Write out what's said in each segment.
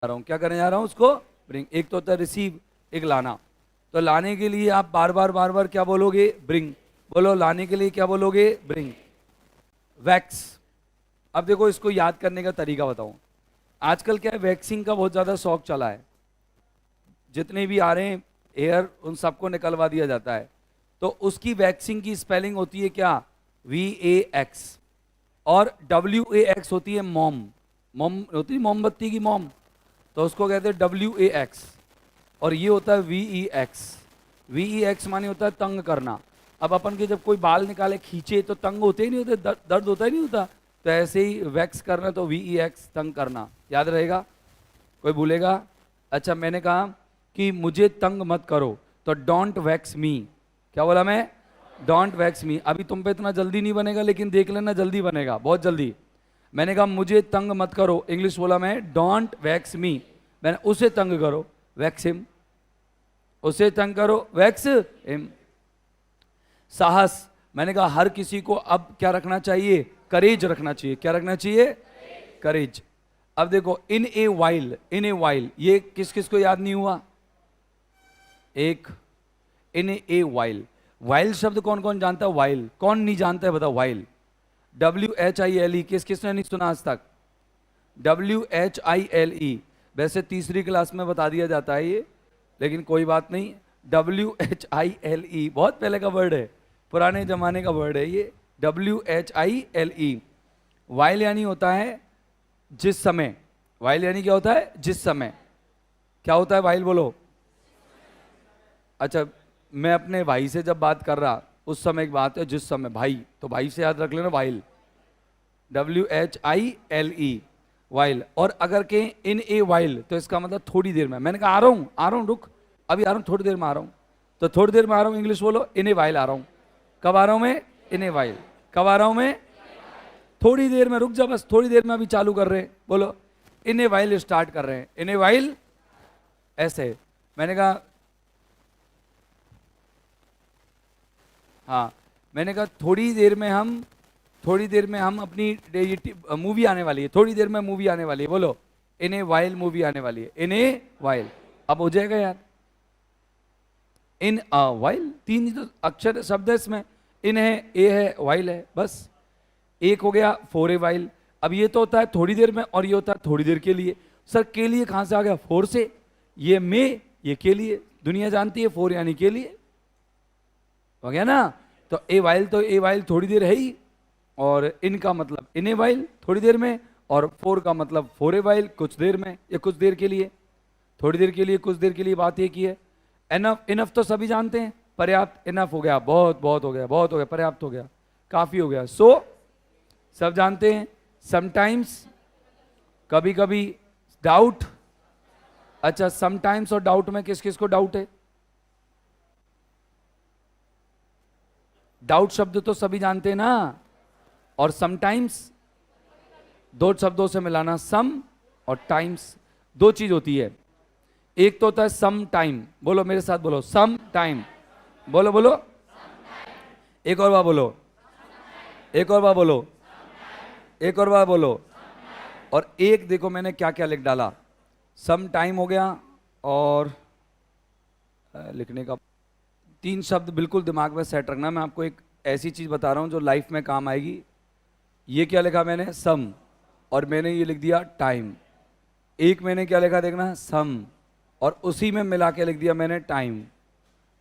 रहा हूँ, क्या करने जा रहा हूँ उसको ब्रिंग। एक तो होता है रिसीव, एक लाना। तो लाने के लिए आप बार बार क्या बोलोगे, ब्रिंग। बोलो लाने के लिए क्या बोलोगे, ब्रिंग। वैक्स। अब देखो इसको याद करने का तरीका बताऊं। आजकल क्या है, वैक्सिंग का बहुत ज्यादा शौक चला है। जितने भी आ रहे हैं एयर उन सबको निकलवा दिया जाता है। तो उसकी वैक्सिंग की स्पेलिंग होती है क्या, VAX। और WAX होती है मॉम। मॉम होती है मोमबत्ती की मॉम, तो उसको कहते हैं WAX। और ये होता है VEX। VEX माने होता है तंग करना। अब अपन के जब कोई बाल निकाले खींचे तो तंग होते ही नहीं होते, दर्द होता ही नहीं होता। तो ऐसे ही वैक्स करना, तो VEX तंग करना, याद रहेगा, कोई भूलेगा। अच्छा मैंने कहा कि मुझे तंग मत करो, तो डोंट वैक्स मी। क्या बोला मैं, डोंट वैक्स मी। अभी तुम पे इतना जल्दी नहीं बनेगा, लेकिन देख लेना जल्दी बनेगा, बहुत जल्दी। मैंने कहा मुझे तंग मत करो, इंग्लिश बोला मैं डोंट वैक्स मी। मैंने उसे तंग करो, वैक्स हिम। उसे तंग करो, वैक्स हिम। साहस। मैंने कहा हर किसी को अब क्या रखना चाहिए, करेज रखना चाहिए। क्या रखना चाहिए, करेज। अब देखो इन a while, in a while, ये किस किस को याद नहीं हुआ, एक इन ए वाइल। वाइल शब्द कौन कौन जानता है, वाइल कौन नहीं जानता है बताओ, वाइल WHILE, किस किसने नहीं सुना आज तक, WHILE। वैसे तीसरी क्लास में बता दिया जाता है ये, लेकिन कोई बात नहीं। WHILE बहुत पहले का वर्ड है, पुराने जमाने का वर्ड है ये, WHILE। वाइल यानी होता है जिस समय। वाइल यानी क्या होता है, जिस समय। क्या होता है वाइल, बोलो। अच्छा मैं अपने भाई से जब बात कर रहा, उस समय एक बात है, जिस समय भाई, तो भाई से याद रख लेना वाइल, WHILE, वाइल। और अगर के इन ए वाइल, तो इसका मतलब थोड़ी देर में। मैंने कहा आ रहा हूँ रुक, अभी आ रहा हूँ, थोड़ी देर में आ रहा हूँ। तो थोड़ी देर में आ रहा हूँ, इंग्लिश बोलो, इन ए वाइल आ रहा हूँ। कब आ रहा हूँ मैं, इन ए वाइल। कब आ रहा हूँ मैं, थोड़ी देर में, रुक जा बस, थोड़ी देर में अभी चालू कर रहे हैं, बोलो इन ए वाइल स्टार्ट कर रहे हैं, इन ए वाइल। ऐसे मैंने कहा, हाँ मैंने कहा थोड़ी देर में हम अपनी मूवी आने वाली है, थोड़ी देर में मूवी आने वाली है, बोलो इन ए वाइल मूवी आने वाली है, इन ए वाइल। अब हो जाएगा यार, इन अ वाइल, तीन ही तो अक्षर शब्द है इसमें, इन है, ए है, वाइल है, बस एक हो गया, फोर ए वाइल। अब ये तो होता है थोड़ी देर में, और ये होता है थोड़ी देर के लिए। सर के लिए कहां से आ गया, फोर से। ये में, ये के लिए, दुनिया जानती है फोर यानी के लिए, हो गया ना। तो ए वाइल, तो ए वाइल थोड़ी देर है ही, और इनका मतलब इन ए वाइल थोड़ी देर में, और फोर का मतलब फोर ए वाइल कुछ देर में, या कुछ देर के लिए, थोड़ी देर के लिए, कुछ देर के लिए। बात ये की है। इनफ, इनफ तो सभी जानते हैं, पर्याप्त, इनफ हो गया, बहुत बहुत हो गया, बहुत हो गया, पर्याप्त हो गया, काफी हो गया। सो सब जानते हैं। समटाइम्स, कभी कभी, डाउट। अच्छा समटाइम्स और डाउट में किस किस को डाउट है, डाउट शब्द तो सभी जानते हैं ना। और समटाइम्स दो शब्दों से मिलाना, सम और टाइम्स, दो चीज होती है। एक तो होता है सम टाइम, बोलो मेरे साथ, बोलो सम टाइम, बोलो बोलो, एक और बार बोलो, एक और बार बोलो, एक और बार बोलो। और एक देखो मैंने क्या क्या लिख डाला, सम टाइम हो गया, और लिखने का तीन शब्द बिल्कुल दिमाग में सेट रखना। मैं आपको एक ऐसी चीज बता रहा हूं जो लाइफ में काम आएगी। ये क्या लिखा मैंने, सम, और मैंने ये लिख दिया टाइम। एक मैंने क्या लिखा देखना, सम, और उसी में मिला के लिख दिया मैंने टाइम।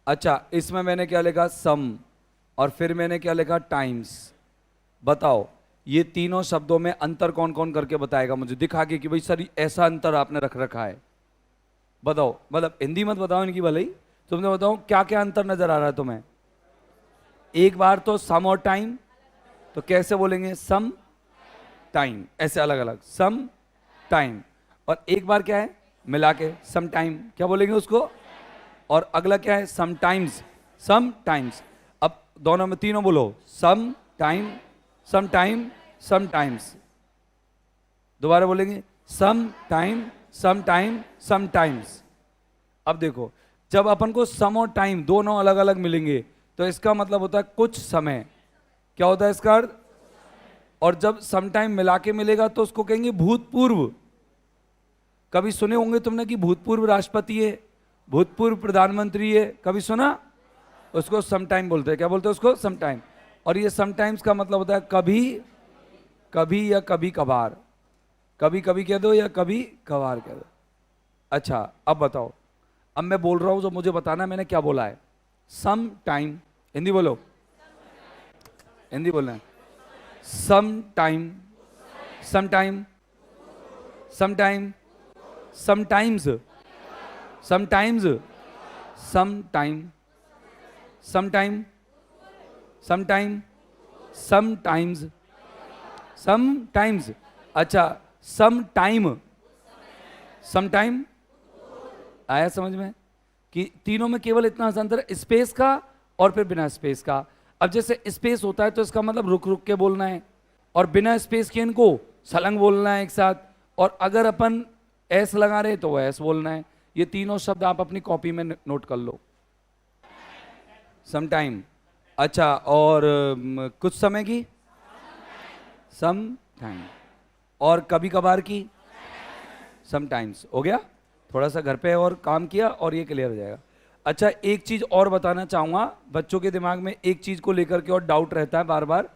अच्छा इसमें मैंने क्या लिखा, सम, और फिर मैंने क्या लिखा, टाइम्स। बताओ ये तीनों शब्दों में अंतर कौन कौन करके बताएगा मुझे, दिखा के कि भाई सर ऐसा अंतर आपने रख रखा है। बताओ, मतलब हिंदी मत बताओ इनकी भले ही, तुमने बताओ क्या क्या अंतर नजर आ रहा है तुम्हें। एक बार तो सम और टाइम, तो कैसे बोलेंगे, सम टाइम, ऐसे अलग अलग, सम टाइम। और एक बार क्या है, मिला के सम टाइम, क्या बोलेंगे उसको। और अगला क्या है, सम टाइम्स, सम टाइम्स। अब दोनों में, तीनों बोलो, some time, some time, some times. दोबारा बोलेंगे, some time, some time, some times. अब देखो जब अपन को सम और टाइम दोनों अलग अलग मिलेंगे, तो इसका मतलब होता है कुछ समय। क्या होता है इसका अर्थ। और जब सम टाइम मिला के मिलेगा तो उसको कहेंगे भूतपूर्व। कभी सुने होंगे तुमने कि भूतपूर्व राष्ट्रपति है, भूतपूर्व प्रधानमंत्री है, कभी सुना? उसको समटाइम बोलते हैं। क्या बोलते हैं उसको? समटाइम। और ये समटाइम्स का मतलब होता है कभी कभी या कभी कभार। कभी कभी कह दो या कभी कभार कह दो। अच्छा अब बताओ, अब मैं बोल रहा हूं जो मुझे बताना है मैंने क्या बोला है। सम टाइम, हिंदी बोलो, हिंदी बोलना है। Some time, some time, some time, sometimes, sometimes, some time, some time, some time, some times, some times. अच्छा सम टाइम, सम टाइम। आया समझ में कि तीनों में केवल इतना सा अंतर है, स्पेस का और फिर बिना स्पेस का। अब जैसे स्पेस होता है तो इसका मतलब रुक रुक के बोलना है, और बिना स्पेस के इनको सलंग बोलना है एक साथ, और अगर अपन एस लगा रहे तो वो एस बोलना है। ये तीनों शब्द आप अपनी कॉपी में नोट कर लो। Some time. अच्छा और कुछ समय की, सम टाइम। और कभी कभार की, सम टाइम्स। हो गया? थोड़ा सा घर पे और काम किया और ये क्लियर हो जाएगा। अच्छा एक चीज और बताना चाहूंगा, बच्चों के दिमाग में एक चीज को लेकर के और डाउट रहता है बार बार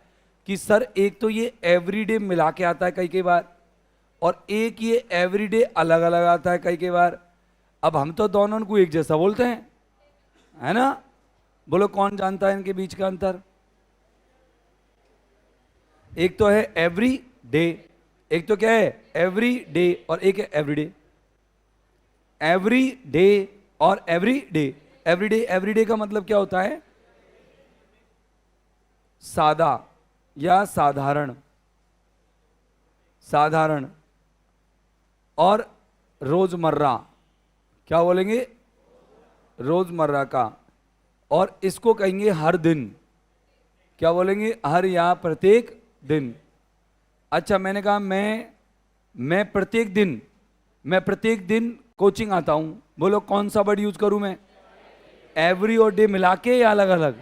कि सर एक तो ये एवरीडे मिला के आता है कई कई बार, और एक ये एवरीडे अलग अलग आता है कई कई बार। अब हम तो दोनों को एक जैसा बोलते हैं, है ना? बोलो कौन जानता है इनके बीच का अंतर? एक तो है एवरी डे, एक तो क्या है? एवरी डे, और एक है एवरीडे। एवरी डे और एवरी डे। एवरीडे, एवरीडे का मतलब क्या होता है? सादा या साधारण, साधारण। और रोजमर्रा, क्या बोलेंगे? रोजमर्रा का। और इसको कहेंगे हर दिन। क्या बोलेंगे? हर या प्रत्येक दिन। अच्छा मैंने कहा मैं प्रत्येक दिन, मैं प्रत्येक दिन कोचिंग आता हूं। बोलो कौन सा वर्ड यूज करूं मैं? एवरी और डे मिला के या अलग अलग?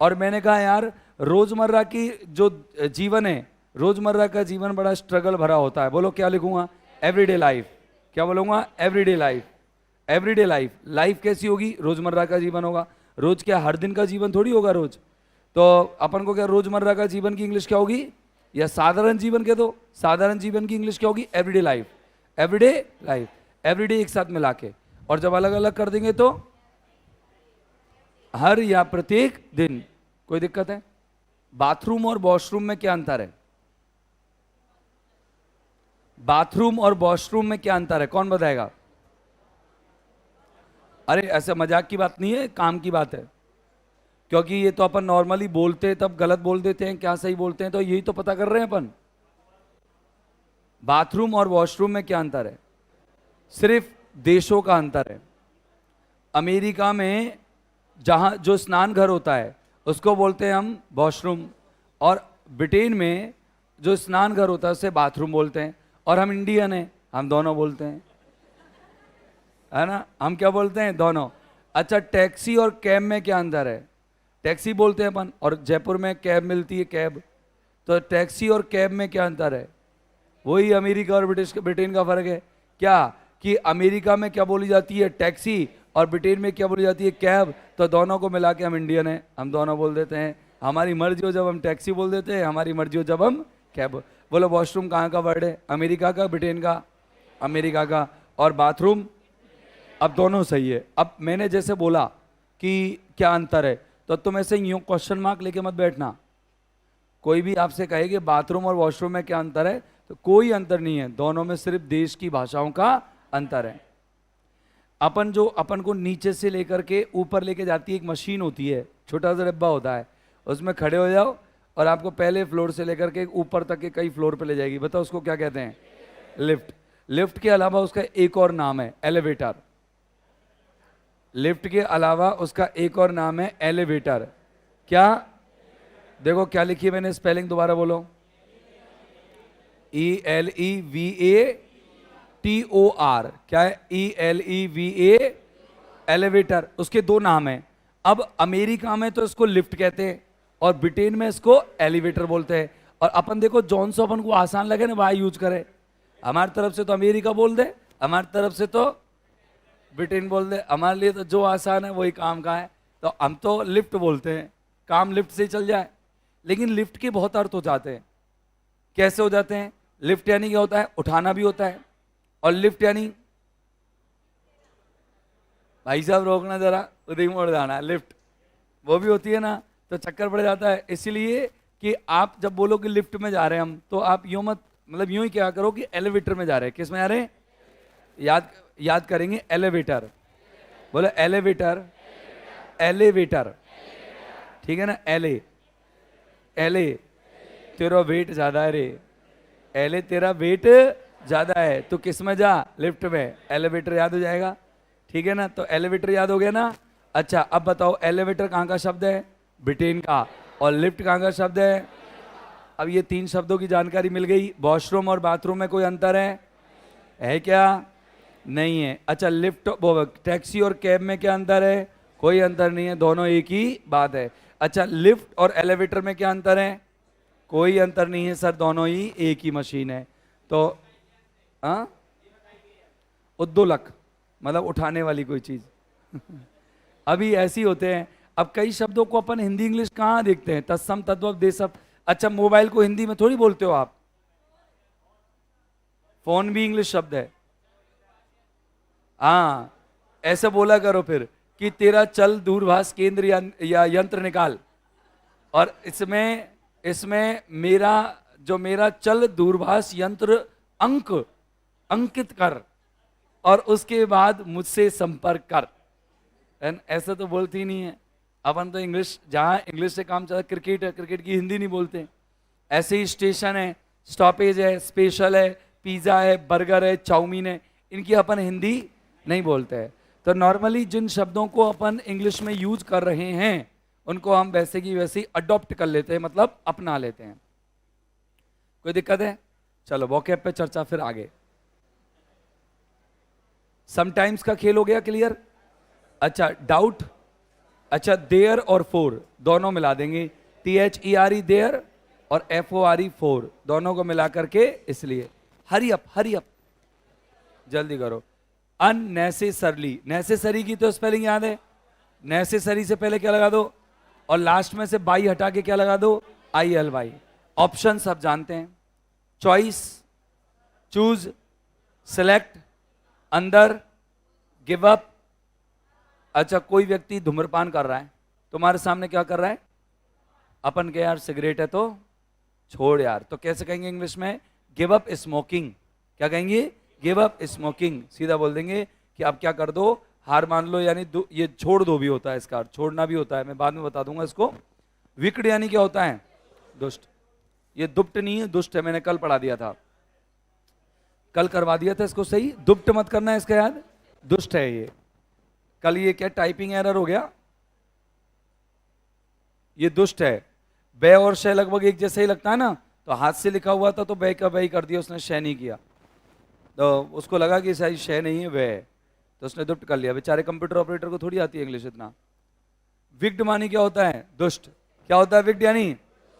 और मैंने कहा यार रोजमर्रा की जो जीवन है, रोजमर्रा का जीवन बड़ा स्ट्रगल भरा होता है। बोलो क्या लिखूंगा? Everyday life. क्या बोलूंगा? Everyday life. Everyday life, life कैसी होगी? रोजमर्रा का जीवन होगा। रोज क्या हर दिन का जीवन थोड़ी होगा रोज। तो अपन को क्या रोजमर्रा का जीवन की इंग्लिश क्या होगी? या साधारण जीवन कह दो। साधारण जीवन की इंग्लिश क्या होगी? Everyday life. Everyday life, everyday एक साथ मिला के। और जब अलग अलग कर देंगे तो हर या प्रत्येक दिन। कोई दिक्कत है? बाथरूम और वॉशरूम में क्या अंतर है? बाथरूम और वॉशरूम में क्या अंतर है? कौन बताएगा? अरे ऐसे मजाक की बात नहीं है, काम की बात है। क्योंकि ये तो अपन नॉर्मली बोलते हैं तब गलत बोल देते हैं, क्या सही बोलते हैं, तो यही तो पता कर रहे हैं अपन। बाथरूम और वॉशरूम में क्या अंतर है? सिर्फ देशों का अंतर है। अमेरिका में जहां जो स्नान घर होता है उसको बोलते हैं हम वॉशरूम, और ब्रिटेन में जो स्नान घर होता है उसे बाथरूम बोलते हैं। और हम इंडियन हैं, हम दोनों बोलते हैं, है ना? हम क्या बोलते हैं? दोनों। अच्छा टैक्सी और कैब में क्या अंतर है? टैक्सी बोलते हैं अपन, और जयपुर में कैब मिलती है, कैब। तो टैक्सी और कैब में क्या अंतर है? वही अमेरिका और ब्रिटेन का फर्क है क्या? कि अमेरिका में क्या बोली जाती है? टैक्सी, और ब्रिटेन में क्या बोली जाती है? कैब। तो दोनों को मिला के हम इंडियन हैं, हम दोनों बोल देते हैं। हमारी मर्जी हो जब हम टैक्सी बोल देते हैं, हमारी मर्जी हो जब हम कैब। बोलो वॉशरूम कहाँ का वर्ड है? अमेरिका का, ब्रिटेन का? अमेरिका का। और बाथरूम? अब दोनों सही है। अब मैंने जैसे बोला कि क्या अंतर है, तो तुम ऐसे यूं क्वेश्चन मार्क लेके मत बैठना। कोई भी आपसे कहे कि बाथरूम और वॉशरूम में क्या अंतर है, तो कोई अंतर नहीं है, दोनों में सिर्फ देश की भाषाओं का अंतर है। अपन को नीचे से लेकर के ऊपर लेके जाती है एक मशीन होती है, छोटा सा डिब्बा होता है, उसमें खड़े हो जाओ और आपको पहले फ्लोर से लेकर के ऊपर तक के कई फ्लोर पे ले जाएगी। बताओ उसको क्या कहते हैं? लिफ्ट। लिफ्ट के अलावा उसका एक और नाम है एलिवेटर। लिफ्ट के अलावा उसका एक और नाम है एलिवेटर। क्या? देखो क्या लिखी है मैंने, स्पेलिंग दोबारा बोलो। ELEVATOR। क्या है? ELEVA, elevator. उसके दो नाम हैं। अब अमेरिका में तो इसको लिफ्ट कहते हैं और ब्रिटेन में इसको एलिवेटर बोलते हैं। और अपन देखो जॉन सा अपन को आसान लगे ना, वह यूज करे। हमारी तरफ से तो अमेरिका बोल दे, हमारी तरफ से तो ब्रिटेन बोल दे, हमारे लिए तो जो आसान है वही काम का है। तो हम तो लिफ्ट बोलते हैं, काम लिफ्ट से ही चल जाए। लेकिन लिफ्ट के बहुत अर्थ हो जाते हैं। कैसे हो जाते हैं? लिफ्ट यानी क्या होता है? उठाना भी होता है। और लिफ्ट यानी, भाई साहब रोकना जरा, उधर ही मोड़ जाना, लिफ्ट वो भी होती है ना, तो चक्कर पड़ जाता है। इसीलिए कि आप जब बोलो कि लिफ्ट में जा रहे हैं हम, तो आप यूं मत, मतलब यूं ही क्या करो कि एलिवेटर में जा रहे हैं। किस में जा रहे हैं? याद याद करेंगे, एलिवेटर। बोलो एलिवेटर, एलिवेटर, ठीक है ना? एले एले तेरा वेट ज्यादा है रे, एले तेरा वेट ज्यादा है, तो किस में जा? लिफ्ट में। एलिवेटर याद हो जाएगा, ठीक है ना? तो एलिवेटर याद हो गया ना। अच्छा अब बताओ, एलिवेटर कहाँ का शब्द है? ब्रिटेन का। और लिफ्ट कहाँ का शब्द है? अब ये 3 शब्दों की जानकारी मिल गई। वॉशरूम और बाथरूम में कोई अंतर है क्या? नहीं है। अच्छा लिफ्ट, टैक्सी और कैब में क्या अंतर है? कोई अंतर नहीं है, दोनों एक ही बात है। अच्छा लिफ्ट और एलिवेटर में क्या अंतर है? कोई अंतर नहीं है सर, दोनों ही एक ही मशीन है। तो हाँ, उद्दोलक मतलब उठाने वाली कोई चीज। अभी ऐसी होते हैं। अब कई शब्दों को अपन हिंदी इंग्लिश कहाँ देखते हैं? तत्सम तद्भव देशव। अच्छा मोबाइल को हिंदी में थोड़ी बोलते हो आप, फोन भी इंग्लिश शब्द है। हाँ ऐसे बोला करो फिर कि तेरा चल दूरभाष केंद्र या यंत्र निकाल। और इसमें इसमें मेरा जो मेरा चल दूरभाष यंत्र अंकित कर और उसके बाद मुझसे संपर्क कर। ऐसा तो बोलती ही नहीं है अपन तो। इंग्लिश, जहां इंग्लिश से काम चला, क्रिकेट है, क्रिकेट की हिंदी नहीं बोलते। ऐसे ही स्टेशन है, स्टॉपेज है, स्पेशल है, पिज्जा है, बर्गर है, चाउमीन है, इनकी अपन हिंदी नहीं बोलते हैं। तो नॉर्मली जिन शब्दों को अपन इंग्लिश में यूज कर रहे हैं उनको हम वैसे की वैसे ही अडॉप्ट कर लेते हैं, मतलब अपना लेते हैं। कोई दिक्कत है? चलो वोकैब पे चर्चा फिर आगे। समटाइम्स का खेल हो गया क्लियर। अच्छा डाउट, अच्छा देयर और फोर दोनों मिला देंगे। THERE देयर और FORE फोर, दोनों को मिला करके, इसलिए हरी अप जल्दी करो। अननेसेसरली, नेसेसरी की तो स्पेलिंग याद है, नेसेसरी से पहले क्या लगा दो, और लास्ट में से बाई हटा के क्या लगा दो? ILY। ऑप्शन सब जानते हैं, चॉइस, चूज, सिलेक्ट, अंदर, गिव अप। अच्छा कोई व्यक्ति धूम्रपान कर रहा है, तुम्हारे सामने क्या कर रहा है? अपन के यार सिगरेट है तो छोड़ यार, तो कैसे कहेंगे इंग्लिश में? Give up smoking. क्या कहेंगे? Give up smoking. सीधा बोल देंगे कि आप क्या कर दो, हार मान लो, यानी ये छोड़ दो भी होता है, इसका छोड़ना भी होता है, मैं बाद में बता दूंगा इसको। विकट यानी क्या होता है? दुष्ट। ये दुष्ट नहीं है, दुष्ट है, मैंने कल पढ़ा दिया था, कल करवा दिया था इसको सही। दुष्ट मत करना है इसका याद, दुष्ट है ये। कल ये क्या टाइपिंग एरर हो गया, ये दुष्ट है। बे और शय लगभग एक जैसे ही लगता है ना, तो हाथ से लिखा हुआ था तो बे का बे कर दिया उसने, शय नहीं किया, तो उसको लगा कि शायद शय नहीं है वे है, तो उसने दुष्ट कर लिया। बेचारे कंप्यूटर ऑपरेटर को थोड़ी आती है इंग्लिश इतना। विक्ड मानी क्या होता है? दुष्ट। क्या होता है विक्ड यानी?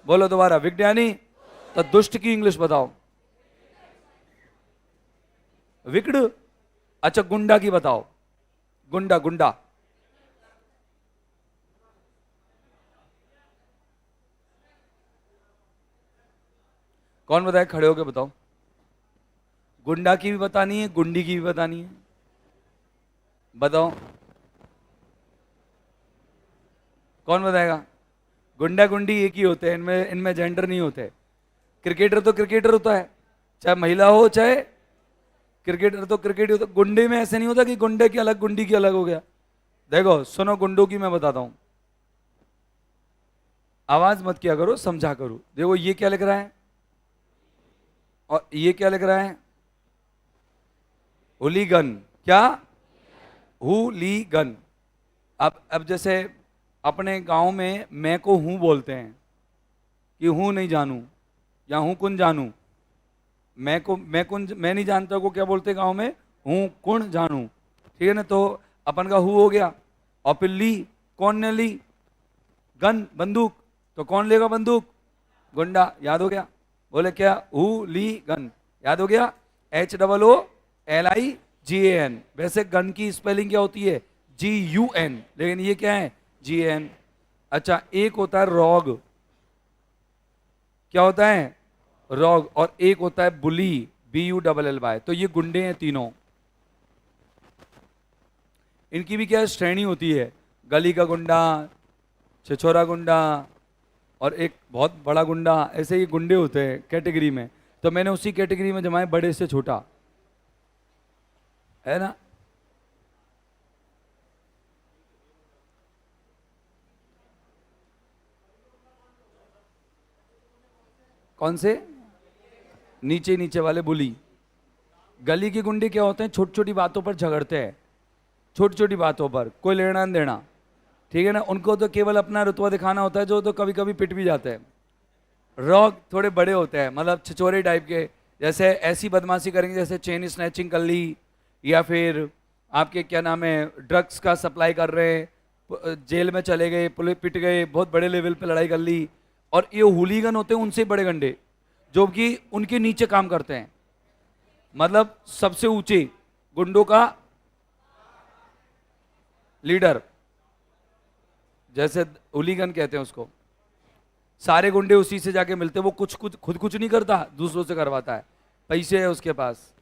बोलो दोबारा, विक्ड यानी? तो दुष्ट की इंग्लिश बताओ। विक्ड। अच्छा गुंडा की बताओ, गुंडा, गुंडा। कौन बताए? खड़े होके बताओ। गुंडा की भी बतानी है, गुंडी की भी बतानी है, बताओ कौन बताएगा? गुंडा गुंडी एक ही होते हैं, इनमें इनमें जेंडर नहीं होते। क्रिकेटर तो क्रिकेटर होता है, चाहे महिला हो चाहे, क्रिकेटर तो क्रिकेट होता है। गुंडे में ऐसे नहीं होता कि गुंडे की अलग गुंडी की अलग हो गया। देखो सुनो, गुंडों की मैं बताता हूं, आवाज मत किया करो, समझा करो। देखो ये क्या लिख रहा है और ये क्या लिख रहा है? हुलीगन। क्या? हुलीगन। अब जैसे अपने गांव में मैं को हूं बोलते हैं कि हूं नहीं जानू या हूं कुन जानू। मैं को मैं नहीं जानता को क्या बोलते गांव में? हूं कुण जानू, ठीक है ना? तो अपन का हु हो गया। और फिर ली, कौन ने ली? गन, बंदूक, तो कौन लेगा बंदूक? गुंडा। याद हो गया? बोले क्या? हु ली गन, याद हो गया? HOOLIGAN। वैसे गन की स्पेलिंग क्या होती है? GUN, लेकिन ये क्या है? GN। अच्छा, एक होता है रॉग, क्या होता है? रॉग। और एक होता है बुली, BULLY। तो ये गुंडे हैं तीनों। इनकी भी क्या श्रेणी होती है? गली का गुंडा, छिछोरा गुंडा, और एक बहुत बड़ा गुंडा। ऐसे ही गुंडे होते हैं कैटेगरी में। तो मैंने उसी कैटेगरी में जमाए, बड़े से छोटा, है ना। कौन से? नीचे नीचे वाले बुली। गली के गुंडे क्या होते हैं? छोटी छोटी बातों पर झगड़ते हैं, छोटी छोटी बातों पर, कोई लेना नहीं देना, ठीक है ना। उनको तो केवल अपना रुतबा दिखाना होता है, जो तो कभी कभी पिट भी जाते हैं। रॉक थोड़े बड़े होते हैं, मतलब छिछोरे टाइप के। जैसे ऐसी बदमाशी करेंगे जैसे चेन स्नैचिंग कर ली, या फिर आपके क्या नाम है, ड्रग्स का सप्लाई कर रहे हैं, जेल में चले गए, पुलिस पिट गए, बहुत बड़े लेवल पे लड़ाई कर ली। और ये हुलीगन होते हैं उनसे बड़े गंडे, जो कि उनके नीचे काम करते हैं, मतलब सबसे ऊंचे गुंडों का लीडर, जैसे हुलीगन कहते हैं उसको। सारे गुंडे उसी से जाके मिलते हैं। वो कुछ खुद कुछ नहीं करता, दूसरों से करवाता है, पैसे है उसके पास,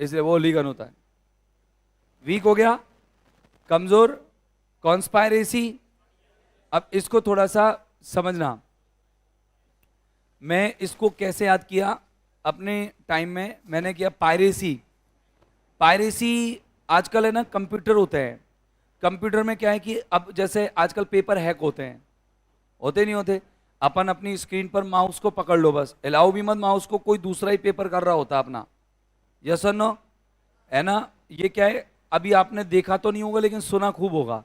इसलिए वो हुलीगन होता है। वीक हो गया, कमजोर, कॉन्स्पायरेसी। अब इसको थोड़ा सा समझना। मैं इसको कैसे याद किया अपने टाइम में? मैंने किया पायरेसी। पायरेसी आजकल है ना, कंप्यूटर होते हैं। कंप्यूटर में क्या है कि अब जैसे आजकल पेपर हैक होते हैं, होते नहीं होते? अपन अपनी स्क्रीन पर माउस को पकड़ लो, बस हिलाओ भी मत माउस को, कोई दूसरा ही पेपर कर रहा होता अपना। यस और नो, है ना। ये क्या है, अभी आपने देखा तो नहीं होगा लेकिन सुना खूब होगा,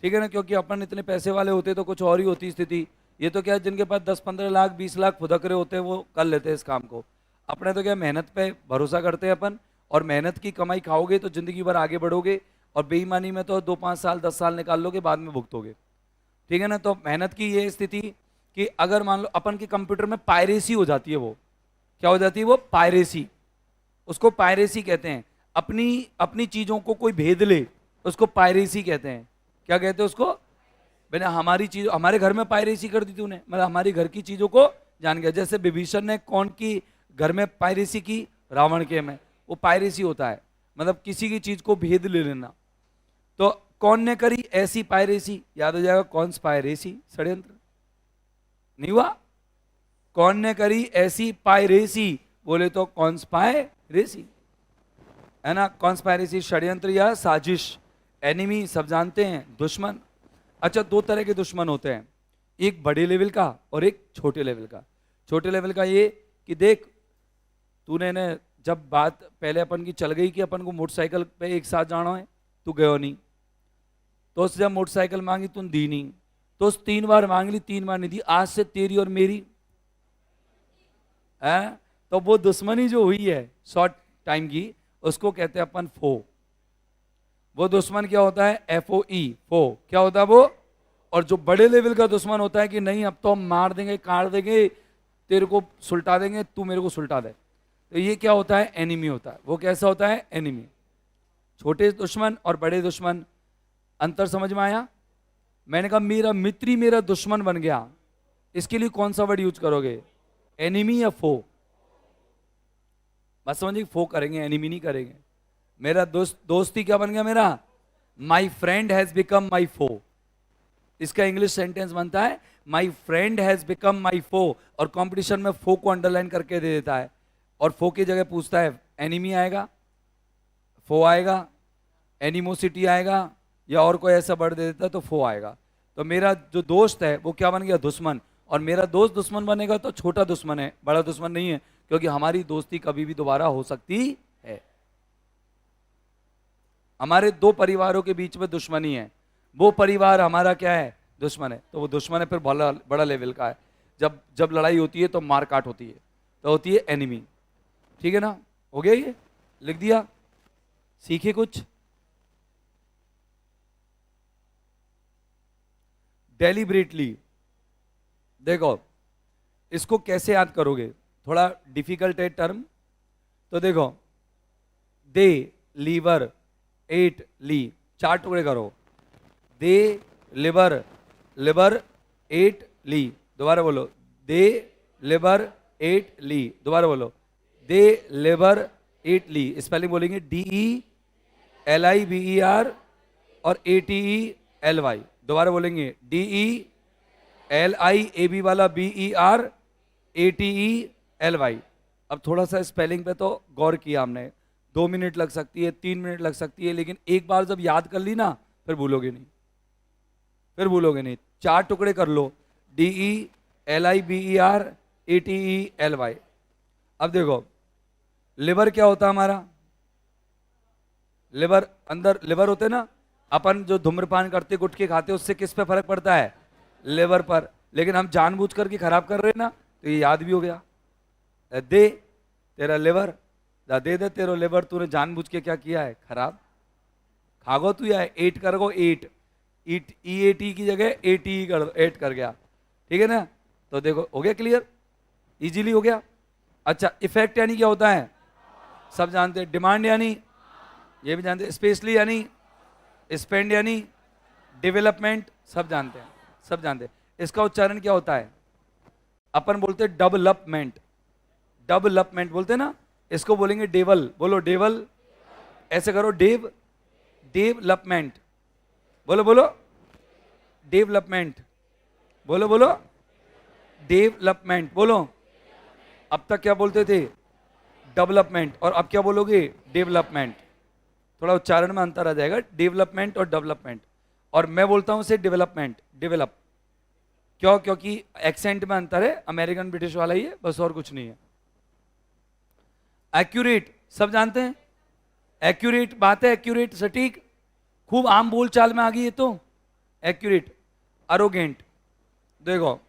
ठीक है ना, क्योंकि अपन इतने पैसे वाले होते तो कुछ और ही होती स्थिति। ये तो क्या है, जिनके पास 10-15 लाख 20 लाख फुदक रहे होते हैं वो कर लेते हैं इस काम को। अपने तो क्या, मेहनत पे भरोसा करते हैं अपन, और मेहनत की कमाई खाओगे तो जिंदगी भर आगे बढ़ोगे, और बेईमानी में तो 2-5 साल 10 साल निकाल लोगे, बाद में भुगतोगे, ठीक है ना। तो मेहनत की ये स्थिति कि अगर मान लो अपन के कंप्यूटर में पायरेसी हो जाती है, वो क्या हो जाती है? वो पायरेसी, उसको पायरेसी कहते हैं। अपनी अपनी चीजों को कोई भेद ले, उसको पायरेसी कहते हैं। क्या कहते हैं उसको? मैंने हमारी चीज, हमारे घर में पायरेसी कर दी तूने, मतलब हमारी घर की चीजों को जान गया। जैसे विभीषण ने कौन की घर में पायरेसी की? रावण के में। वो पायरेसी होता है, मतलब किसी की चीज को भेद ले लेना। तो कौन ने करी ऐसी पायरेसी? याद हो जाएगा, कॉन्स्पायरेसी, षड्यंत्र। नहीं हुआ? कौन ने करी ऐसी पायरेसी? बोले तो कॉन्स्पायरेसी, है ना। कॉन्स्पायरेसी षड्यंत्र या साजिश। एनिमी सब जानते हैं, दुश्मन। अच्छा, दो तरह के दुश्मन होते हैं, एक बड़े लेवल का और एक छोटे लेवल का। छोटे लेवल का ये कि देख, तूने ने जब बात पहले अपन की चल गई कि अपन को मोटरसाइकिल पे एक साथ जाना है, तू गयो नहीं, तो उससे जब मोटरसाइकिल मांगी तूने दी नहीं, तो उस 3 बार मांग ली, 3 बार नहीं दी, आज से तेरी और मेरी है। तो वो दुश्मनी जो हुई है शॉर्ट टाइम की, उसको कहते हैं अपन फो। वो दुश्मन क्या होता है? FOE, फो। क्या होता है वो? और जो बड़े लेवल का दुश्मन होता है कि नहीं अब तो हम मार देंगे, काट देंगे, तेरे को सुलटा देंगे, तू मेरे को सुलटा दे, तो ये क्या होता है? एनिमी होता है। वो कैसा होता है? एनिमी। छोटे दुश्मन और बड़े दुश्मन, अंतर समझ में आया? मैंने कहा मेरा मित्र ही मेरा दुश्मन बन गया, इसके लिए कौन सा वर्ड यूज करोगे? एनिमी या फो? बस समझिए, फो करेंगे, एनिमी नहीं करेंगे। मेरा दोस्ती क्या बन गया मेरा? My friend has become my foe. इसका इंग्लिश सेंटेंस बनता है my friend has become my foe, और कंपटीशन में फो को अंडरलाइन करके दे देता है, और फो की जगह पूछता है एनिमी आएगा, फो आएगा, एनिमोसिटी आएगा, या और कोई ऐसा वर्ड दे देता तो फो आएगा। तो मेरा जो दोस्त है वो क्या बन गया? दुश्मन। और मेरा दोस्त दुश्मन बनेगा तो छोटा दुश्मन है, बड़ा दुश्मन नहीं है, क्योंकि हमारी दोस्ती कभी भी दोबारा हो सकती है। हमारे 2 परिवारों के बीच में दुश्मनी है, वो परिवार हमारा क्या है? दुश्मन है। तो वो दुश्मन है फिर बड़ा बड़ा लेवल का है। जब जब लड़ाई होती है तो मार काट होती है, तो होती है एनिमी, ठीक है ना। हो गया, ये लिख दिया, सीखे कुछ? डेलिब्रेटली देखो, इसको कैसे याद करोगे? थोड़ा डिफिकल्ट है टर्म, तो देखो, दे लीवर एट ली, 4 टुकड़े करो। दे लिवर लिवर एट ली, दोबारा बोलो। दे लिवर एट ली, दोबारा बोलो। दे लिवर एट ली। स्पेलिंग बोलेंगे DELIVER और ATELY, दोबारा बोलेंगे DELIAB वाला BER ATELY। अब थोड़ा सा स्पेलिंग पे तो गौर किया हमने, 2 मिनट लग सकती है, 3 मिनट लग सकती है, लेकिन एक बार जब याद कर ली ना फिर भूलोगे नहीं, फिर भूलोगे नहीं। 4 टुकड़े कर लो, DELIVER ATELY। अब देखो, लिवर क्या होता है हमारा? लिवर, अंदर लिवर होते ना, अपन जो धूम्रपान करते गुटखे खाते उससे किस पे फर्क पड़ता है? लिवर पर। लेकिन हम जानबूझ करके खराब कर रहे हैं ना, तो ये याद भी हो गया। दे तेरा लिवर, दे दे तेरा लिवर, तूने जानबूझ के क्या किया है? खराब। खागो तू या 8 कर गो, 8 ईट EAT की जगह ATE कर दो, 8 कर गया, ठीक है ना? तो देखो हो गया क्लियर, इजीली हो गया। अच्छा, इफेक्ट यानी क्या होता है? सब जानते हैं। डिमांड यानी, ये भी जानते हैं। स्पेशली यानी, स्पेंड यानी, डेवलपमेंट, सब जानते हैं, सब जानते हैं। इसका उच्चारण क्या होता है? अपन बोलते हैं डेवलपमेंट, डेवलपमेंट बोलते हैं ना, इसको बोलेंगे डेवल। बोलो डेवल, ऐसे करो, डेव डेवलपमेंट, बोलो बोलो डेवलपमेंट, बोलो बोलो डेवलपमेंट, बोलो। अब तक क्या बोलते थे? डेवलपमेंट, और अब क्या बोलोगे? डेवलपमेंट। थोड़ा उच्चारण में अंतर आ जाएगा, डेवलपमेंट और डेवलपमेंट। और मैं बोलता हूं से डेवलपमेंट, डेवलप। क्यों? क्योंकि एक्सेंट में अंतर है, अमेरिकन ब्रिटिश वाला ही है, बस और कुछ नहीं है। एक्यूरेट, सब जानते हैं, एक्यूरेट बात है, एक्यूरेट सटीक, खूब आम बोल चाल में आ गई है तो एक्यूरेट। अरोगेंट, देखो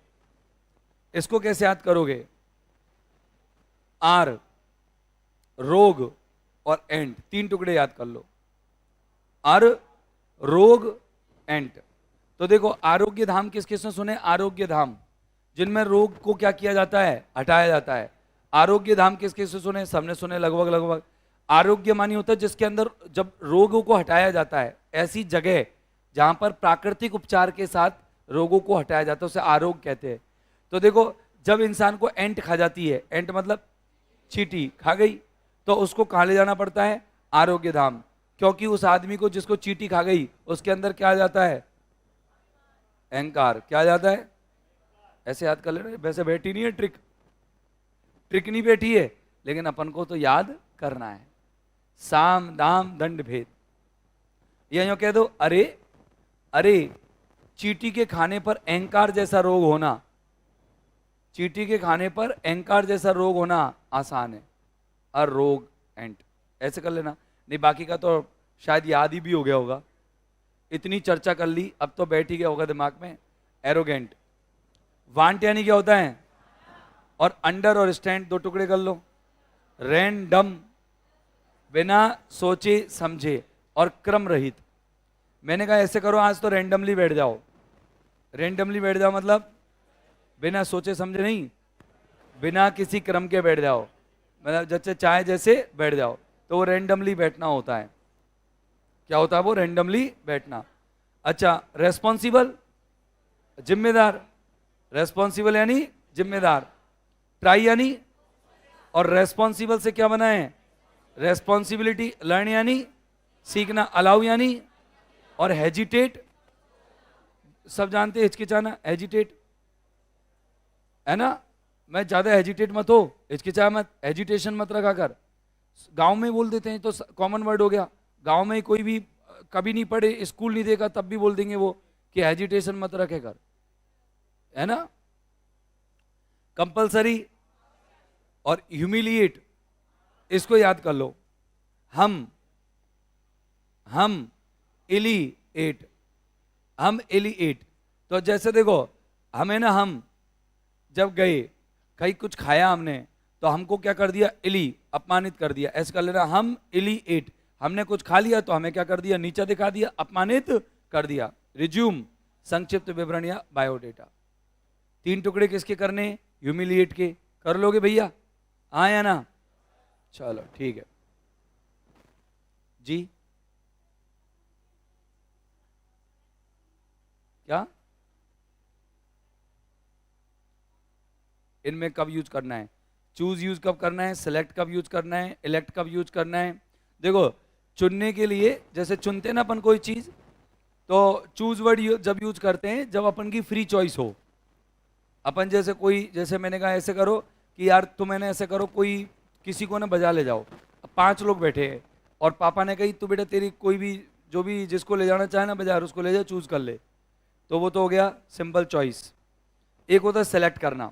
इसको कैसे याद करोगे? आर, रोग और एंट, 3 टुकड़े याद कर लो। आर, रोग, एंट। तो देखो, आरोग्य धाम किस किसने सुने? आरोग्य धाम, जिनमें रोग को क्या किया जाता है? हटाया जाता है। आरोग्य धाम किस किसने सुने? सबने सुने लगभग लगभग। आरोग्य मानी होता है जिसके अंदर जब रोगों को हटाया जाता है, ऐसी जगह जहां पर प्राकृतिक उपचार के साथ रोगों को हटाया जाता है, उसे आरोग्य कहते हैं। तो देखो, जब इंसान को एंट खा जाती है, एंट मतलब चींटी खा गई, तो उसको कहां ले जाना पड़ता है? आरोग्य धाम। क्योंकि उस आदमी को जिसको चींटी खा गई, उसके अंदर क्या आ जाता है? अहंकार। क्या आ जाता है? ऐसे याद कर लेना, वैसे बैठी नहीं है ट्रिक, ट्रिक नहीं बैठी है, लेकिन अपन को तो याद करना है। साम दाम दंड भेद, या यूं कह दो, अरे अरे चींटी के खाने पर अहंकार जैसा रोग होना, चींटी के खाने पर अहंकार जैसा रोग होना आसान है। अरोग एंट, ऐसे कर लेना। नहीं, बाकी का तो शायद याद ही भी हो गया होगा, इतनी चर्चा कर ली, अब तो बैठ ही गया होगा दिमाग में। एरोगेंट, वांट यानी क्या होता है? और अंडर और स्टैंड 2 टुकड़े कर लो। रैंडम, बिना सोचे समझे और क्रम रहित। मैंने कहा ऐसे करो, आज तो रैंडमली बैठ जाओ। रैंडमली बैठ जाओ मतलब बिना सोचे समझे नहीं, बिना किसी क्रम के बैठ जाओ, मतलब जैसे चाहे जैसे बैठ जाओ, तो वो रैंडमली बैठना होता है। क्या होता है वो? रैंडमली बैठना। अच्छा, रेस्पॉन्सिबल, जिम्मेदार, रेस्पॉन्सिबल यानी जिम्मेदार। ट्राई यानी, और रेस्पॉन्सिबल से क्या बना है? रेस्पॉन्सिबिलिटी। लर्न यानी सीखना। अलाउ यानी, और हेजिटेट, सब जानते हैं, हिचकिचाना, हेजिटेट है ना। मैं ज्यादा हेजिटेट मत हो, हिचकिचा मत, हेजिटेशन मत रखा कर। गांव में बोल देते हैं तो कॉमन वर्ड हो गया, गांव में कोई भी कभी नहीं पढ़े, स्कूल नहीं देखा, तब भी बोल देंगे वो कि हेजिटेशन मत रखे कर, है ना। कंपलसरी और ह्यूमिलिएट, इसको याद कर लो। हम इलिएट, हम इलिएट। तो जैसे देखो, हमें ना, हम जब गए कहीं कुछ खाया हमने, तो हमको क्या कर दिया? इली, अपमानित कर दिया। ऐसे कर लेना, हम इलिएट। हमने कुछ खा लिया तो हमें क्या कर दिया? नीचा दिखा दिया, अपमानित कर दिया। रिज्यूम, संक्षिप्त विवरण या बायोडेटा। 3 टुकड़े किसके करने? ह्यूमिलिएट के। कर लोगे भैया? हाँ या ना? चलो ठीक है जी। क्या इनमें कब यूज करना है? चूज यूज कब करना है, सेलेक्ट कब यूज करना है, इलेक्ट कब यूज करना है? देखो, चुनने के लिए जैसे चुनते ना अपन कोई चीज, तो चूज वर्ड जब यूज करते हैं जब अपन की फ्री चॉइस हो। अपन जैसे कोई, जैसे मैंने कहा ऐसे करो कि यार तुम मैंने ऐसे करो, कोई किसी को ना बाजार ले जाओ। अब 5 लोग बैठे हैं और पापा ने कही तू बेटा तेरी कोई भी, जो भी जिसको ले जाना चाहे ना बाजार उसको ले जा, चूज कर ले। तो वो तो हो गया सिंपल चॉइस। एक होता है सेलेक्ट करना।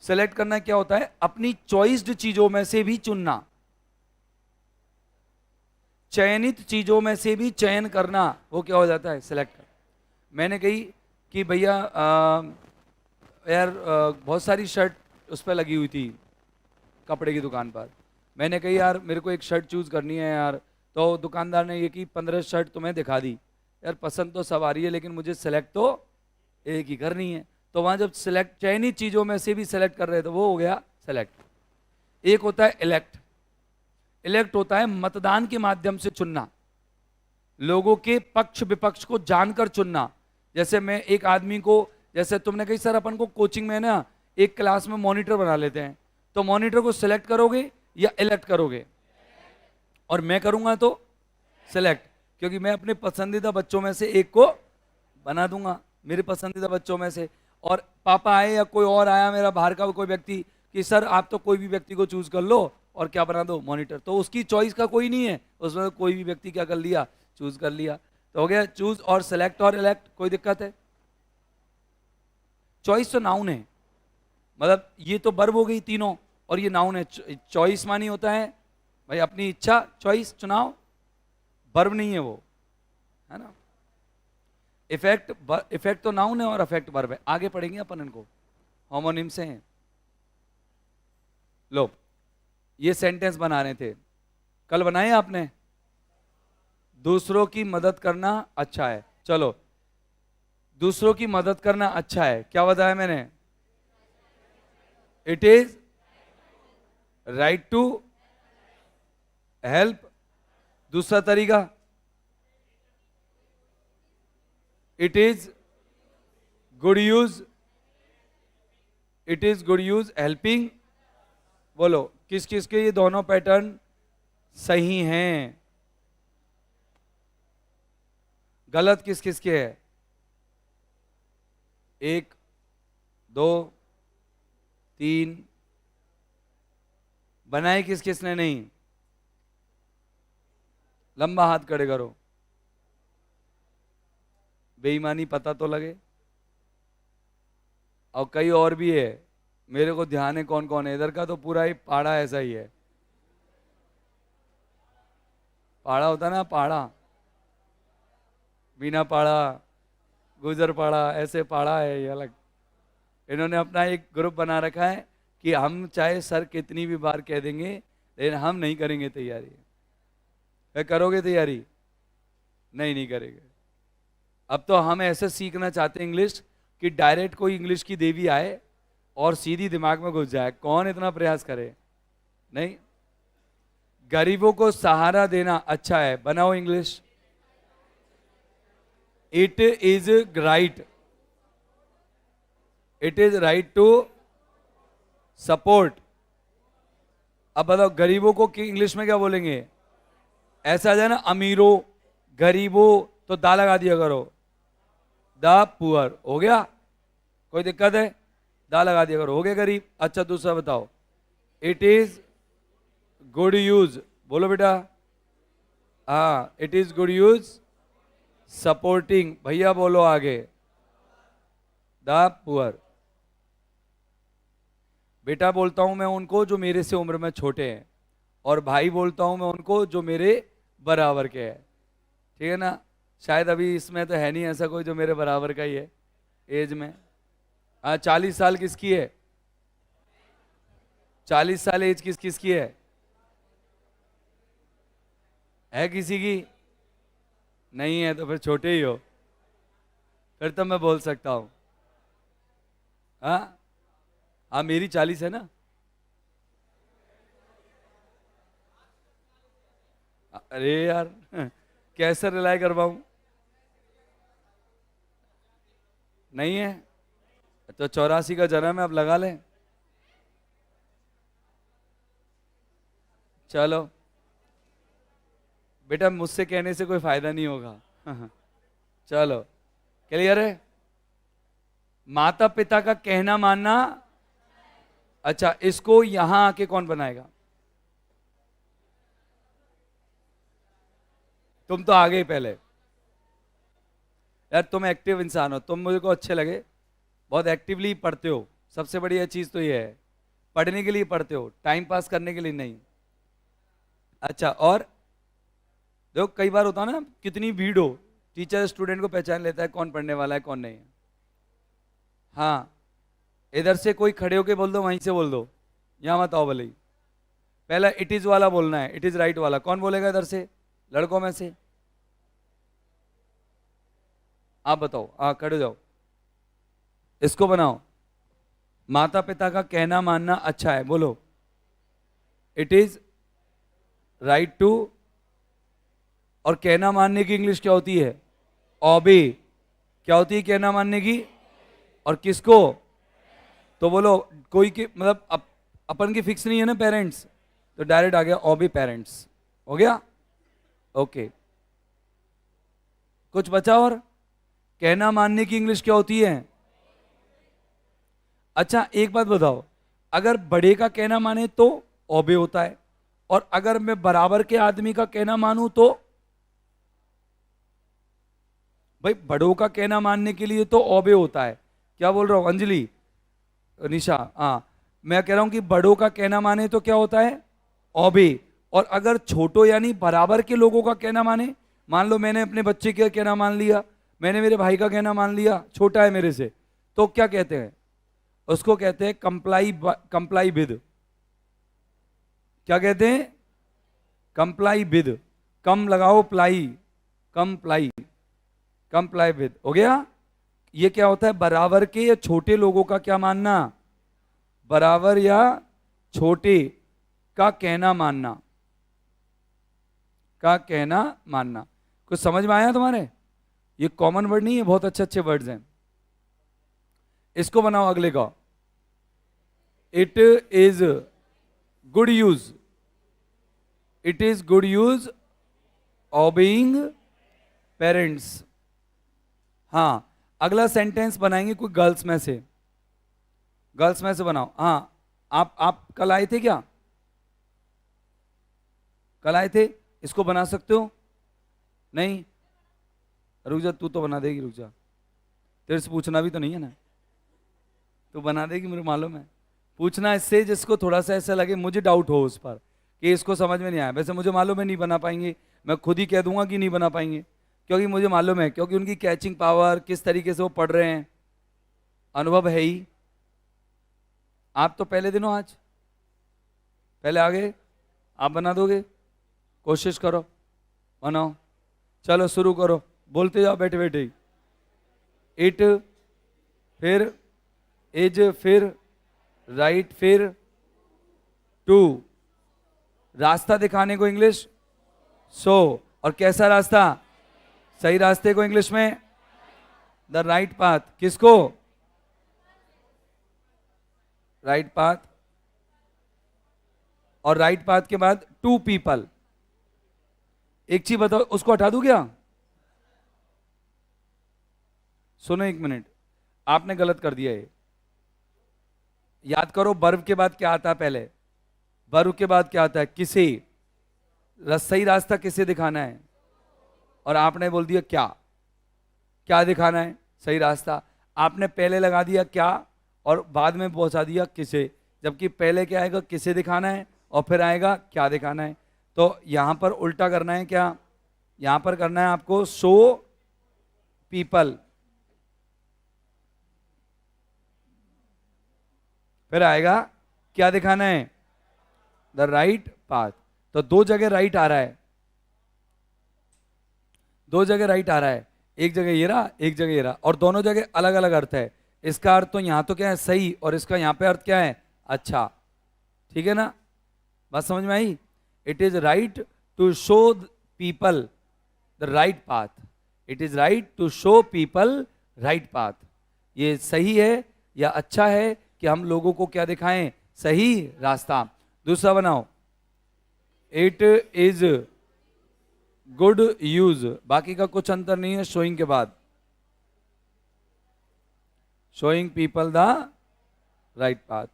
सेलेक्ट करना क्या होता है? अपनी चॉइस्ड चीजों में से भी चुनना, चयनित चीजों में से भी चयन करना, वो क्या हो जाता है? सेलेक्ट कर। मैंने कही कि भैया यार बहुत सारी शर्ट उस पर लगी हुई थी कपड़े की दुकान पर। मैंने कही यार मेरे को एक शर्ट चूज करनी है यार। तो दुकानदार ने ये कि 15 शर्ट तुम्हें दिखा दी। यार पसंद तो सब आ रही है लेकिन मुझे सेलेक्ट तो एक ही करनी है। तो वहां जब सेलेक्ट, चयनित चीजों में से भी सेलेक्ट कर रहे थे, वो हो गया सेलेक्ट। एक होता है इलेक्ट। इलेक्ट होता है मतदान के माध्यम से चुनना, लोगों के पक्ष विपक्ष को जानकर चुनना। जैसे मैं एक आदमी को, जैसे तुमने कही सर अपन को कोचिंग में ना एक क्लास में मॉनिटर बना लेते हैं, तो मॉनिटर को सिलेक्ट करोगे या इलेक्ट करोगे? और मैं करूंगा तो सिलेक्ट, क्योंकि मैं अपने पसंदीदा बच्चों में से एक को बना दूंगा, मेरे पसंदीदा बच्चों में से। और पापा आए या कोई और आया मेरा बाहर का कोई व्यक्ति कि सर आप तो कोई भी व्यक्ति को चूज कर लो और क्या बना दो? मॉनिटर। तो उसकी चॉइस का कोई नहीं है, उसमें कोई भी व्यक्ति क्या कर लिया? चूज कर लिया। तो हो गया चूज और सेलेक्ट और इलेक्ट। कोई दिक्कत है? चॉइस तो नाउन है, मतलब ये तो वर्ब हो गई तीनों, और ये नाउन है। चॉइस मानी होता है भाई अपनी इच्छा, चॉइस चुनाव, वर्ब नहीं है वो, है ना। इफेक्ट, इफेक्ट तो नाउन है और अफेक्ट वर्ब है। आगे पढ़ेंगे अपन इनको, होमोनिम से हैं। लो, ये सेंटेंस बना रहे थे, कल बनाए आपने। दूसरों की मदद करना अच्छा है। चलो, दूसरों की मदद करना अच्छा है, क्या बताया मैंने? It is right to help. दूसरा तरीका, it is good use, it is good use helping. बोलो किस किस के ये दोनों पैटर्न सही हैं? गलत किस किस के है? 1 2 3। बनाए किस किसने नहीं? लंबा हाथ खड़े करो, बेईमानी पता तो लगे। और कई और भी है, मेरे को ध्यान है कौन कौन है। इधर का तो पूरा ही पाड़ा ऐसा ही है। पाड़ा होता ना, पाड़ा, बिना पाड़ा, गुजर पाड़ा, ऐसे पाड़ा है ये अलग। इन्होंने अपना एक ग्रुप बना रखा है कि हम चाहे सर कितनी भी बार कह देंगे लेकिन हम नहीं करेंगे तैयारी। क्या करोगे तैयारी? नहीं, नहीं करेंगे। अब तो हम ऐसे सीखना चाहते हैं इंग्लिश कि डायरेक्ट कोई इंग्लिश की देवी आए और सीधी दिमाग में घुस जाए। कौन इतना प्रयास करे? नहीं। गरीबों को सहारा देना अच्छा है, बनाओ English. It is right, it is right to support. अब बताओ गरीबों को इंग्लिश में क्या बोलेंगे? ऐसा आ जाए ना, अमीरों, गरीबों, तो दा लगा दिया करो, द पुअर। हो गया? कोई दिक्कत है? दा लगा दिया करो, हो गया गरीब। अच्छा दूसरा बताओ, इट इज गुड यूज। बोलो बेटा। हाँ, it is good use supporting. भैया बोलो आगे, द पुअर। बेटा बोलता हूं मैं उनको जो मेरे से उम्र में छोटे हैं, और भाई बोलता हूं मैं उनको जो मेरे बराबर के हैं। ठीक है ना? शायद अभी इसमें तो है नहीं ऐसा कोई जो मेरे बराबर का ही है एज में। हाँ, 40 साल किसकी है? 40 साल एज किस किसकी है? है किसी की? नहीं है तो फिर छोटे ही हो, फिर तो मैं बोल सकता हूं। हाँ हाँ, मेरी 40 है ना। अरे यार कैसे रिलाई करवाऊं? नहीं है तो 84 का जन्म है, अब लगा ले। चलो बेटा, मुझसे कहने से कोई फायदा नहीं होगा। चलो, क्लियर है? माता पिता का कहना मानना। अच्छा, इसको यहां आके कौन बनाएगा? तुम तो आ गए पहले। यार तुम एक्टिव इंसान हो, तुम मुझे को अच्छे लगे, बहुत एक्टिवली पढ़ते हो। सबसे बढ़िया चीज तो ये है, पढ़ने के लिए पढ़ते हो, टाइम पास करने के लिए नहीं। अच्छा, और देखो कई बार होता है ना, कितनी भीड़ हो, टीचर स्टूडेंट को पहचान लेता है कौन पढ़ने वाला है कौन नहीं है। हाँ, इधर से कोई खड़े होके बोल दो, वहीं से बोल दो, यहां मत आओ भले ही। पहला इट इज वाला बोलना है, इट इज राइट वाला। कौन बोलेगा इधर से, लड़कों में से? आप बताओ, हाँ खड़े हो जाओ। इसको बनाओ, माता पिता का कहना मानना अच्छा है, बोलो। इट इज राइट टू, और कहना मानने की इंग्लिश क्या होती है? ओबे। क्या होती है कहना मानने की? और किसको? तो बोलो, कोई की मतलब अपन की फिक्स नहीं है ना पेरेंट्स, तो डायरेक्ट आ गया ओबे पेरेंट्स। हो गया? ओके। कुछ बचा? और कहना मानने की इंग्लिश क्या होती है? अच्छा एक बात बताओ, अगर बड़े का कहना माने तो ओबे होता है, और अगर मैं बराबर के आदमी का कहना मानूं तो? भाई बड़ों का कहना मानने के लिए तो ओबे होता है। क्या बोल रहा हूं अंजलि, निशा? हाँ, मैं कह रहा हूं कि बड़ों का कहना माने तो क्या होता है? ओबे। और अगर छोटों यानी बराबर के लोगों का कहना माने, मान लो मैंने अपने बच्चे का कहना मान लिया, मैंने मेरे भाई का कहना मान लिया, छोटा है मेरे से, तो क्या कहते हैं? उसको कहते हैं कंप्लाई, कंप्लाई विद। क्या कहते हैं? Comply with. कम लगाओ प्लाई, कंप्लाई, कंप्लाई विद। हो गया? ये क्या होता है? बराबर के या छोटे लोगों का क्या मानना? बराबर या छोटे का कहना मानना, का कहना मानना। कुछ समझ में आया तुम्हारे? ये कॉमन वर्ड नहीं है, बहुत अच्छे अच्छे वर्ड्स हैं। इसको बनाओ अगले का, it is good use, it is good use obeying parents. हाँ, अगला सेंटेंस बनाएंगे कोई गर्ल्स में से, गर्ल्स में से बनाओ। हाँ, आप कल आए थे क्या? कल आए थे? इसको बना सकते हो? नहीं? रुक जा, तू तो बना देगी, रुक जा, तेरे से पूछना भी तो नहीं है ना, तू बना देगी मुझे मालूम है। पूछना इससे जिसको थोड़ा सा ऐसा लगे मुझे डाउट हो उस पर कि इसको समझ में नहीं आया। वैसे मुझे मालूम है नहीं बना पाएंगे, मैं खुद ही कह दूंगा कि नहीं बना पाएंगे, क्योंकि मुझे मालूम है, क्योंकि उनकी कैचिंग पावर, किस तरीके से वो पढ़ रहे हैं, अनुभव है ही। आप तो पहले दिन हो, आज पहले आ गए, आप बना दोगे? कोशिश करो, बनाओ। चलो शुरू करो, बोलते जाओ बैठे बैठे ही। इट, फिर इज, फिर राइट, फिर टू। रास्ता दिखाने को इंग्लिश सो, और कैसा रास्ता? सही रास्ते को इंग्लिश में द राइट पाथ। किसको? Right path. और राइट पाथ के बाद टू पीपल। एक चीज बताओ, उसको हटा दूं क्या? सुनो एक मिनट, आपने गलत कर दिया ये। याद करो, वर्ब के बाद क्या आता है? पहले वर्ब के बाद क्या आता है? किसे। सही रास्ता किसे दिखाना है? और आपने बोल दिया क्या, क्या दिखाना है? सही रास्ता। आपने पहले लगा दिया क्या और बाद में पहुंचा दिया किसे, जबकि पहले क्या आएगा? किसे दिखाना है, और फिर आएगा क्या दिखाना है। तो यहां पर उल्टा करना है क्या? यहां पर करना है आपको शो पीपल, फिर आएगा क्या दिखाना है? The right path. तो दो जगह राइट आ रहा है, दो जगह राइट आ रहा है, एक जगह ये रहा, एक जगह ये रहा, और दोनों जगह अलग अलग अर्थ है। इसका अर्थ तो यहां तो क्या है? सही, और इसका यहां पे अर्थ क्या है? अच्छा। ठीक है ना? बात समझ में आई? It is right to show people the right path, it is right to show people right path. ये सही है या अच्छा है कि हम लोगों को क्या दिखाएं, सही रास्ता। दूसरा बनाओ, इट इज गुड यूज, बाकी का कुछ अंतर नहीं है शोइंग के बाद, showing people the right path.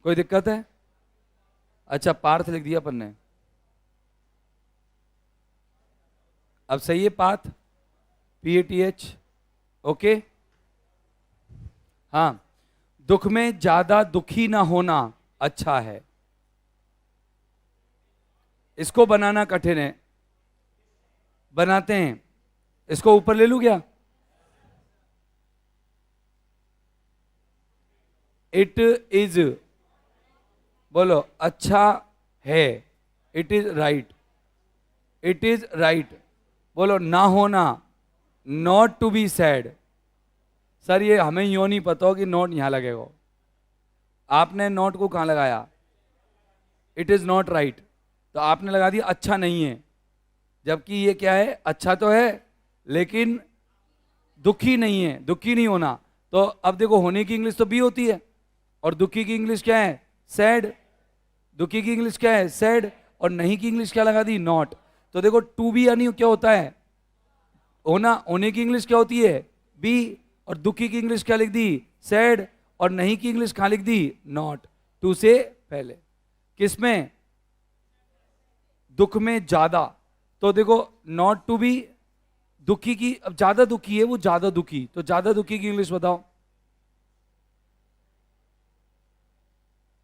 कोई दिक्कत है? अच्छा, पार्थ लिख दिया अपन ने, अब सही है पाथ, PATH, ओके। हाँ, दुख में ज्यादा दुखी ना होना अच्छा है। इसको बनाना कठिन है, बनाते हैं। इसको ऊपर ले लूं क्या? इट इज, बोलो अच्छा है, it is right, it is right, बोलो ना होना, not to be sad. Sir ये हमें यूं नहीं पता हो कि नॉट यहां लगेगा, आपने नॉट को कहां लगाया? इट इज नॉट राइट, तो आपने लगा दिया अच्छा नहीं है, जबकि ये क्या है, अच्छा तो है लेकिन दुखी नहीं है, दुखी नहीं होना। तो अब देखो, होने की इंग्लिश तो बी होती है, और दुखी की इंग्लिश क्या है, सैड। दुखी की इंग्लिश क्या है, सैड, और नहीं की इंग्लिश क्या लगा दी, नॉट। तो देखो टू बी यानी क्या होता है, होना, होने की इंग्लिश क्या होती है, बी, और दुखी की इंग्लिश क्या लिख दी, सैड, और नहीं की इंग्लिश कहां लिख दी, नॉट। टू से पहले, किसमें, दुख में ज्यादा। तो देखो नॉट टू बी, दुखी की, अब ज्यादा दुखी है वो, ज्यादा दुखी, तो ज्यादा दुखी की इंग्लिश बताओ,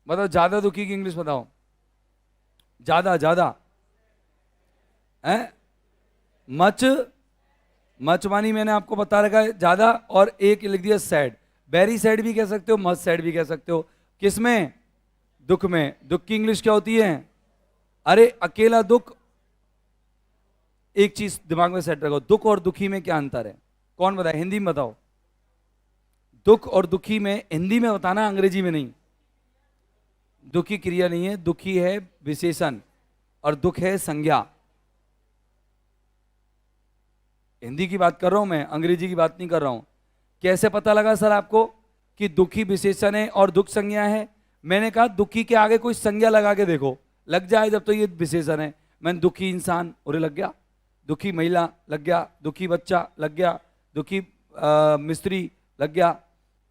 बताओ ज्यादा दुखी की इंग्लिश बताओ, ज्यादा, ज्यादा है, मच, मच मानी मैंने आपको बता रखा है ज्यादा, और एक लिख दिया सैड। वेरी सैड भी कह सकते हो, मच सैड भी कह सकते हो। किसमें, दुख में। दुख की इंग्लिश क्या होती है, अरे अकेला दुख, एक चीज दिमाग में सेट रखो, दुख और दुखी में क्या अंतर है, कौन बताए, हिंदी में बताओ। दुख और दुखी में, हिंदी में बताना, अंग्रेजी में नहीं। दुखी क्रिया नहीं है, दुखी है विशेषण, और दुख है संज्ञा। हिंदी की बात कर रहा हूं मैं, अंग्रेजी की बात नहीं कर रहा हूं। कैसे पता लगा सर आपको कि दुखी विशेषण है और दुख संज्ञा है? मैंने कहा दुखी के आगे कोई संज्ञा लगा के देखो, लग जाए जब तो ये विशेषण है। मैंने दुखी इंसान, उरे लग गया, दुखी महिला लग गया, दुखी बच्चा लग गया, दुखी मिस्त्री लग गया,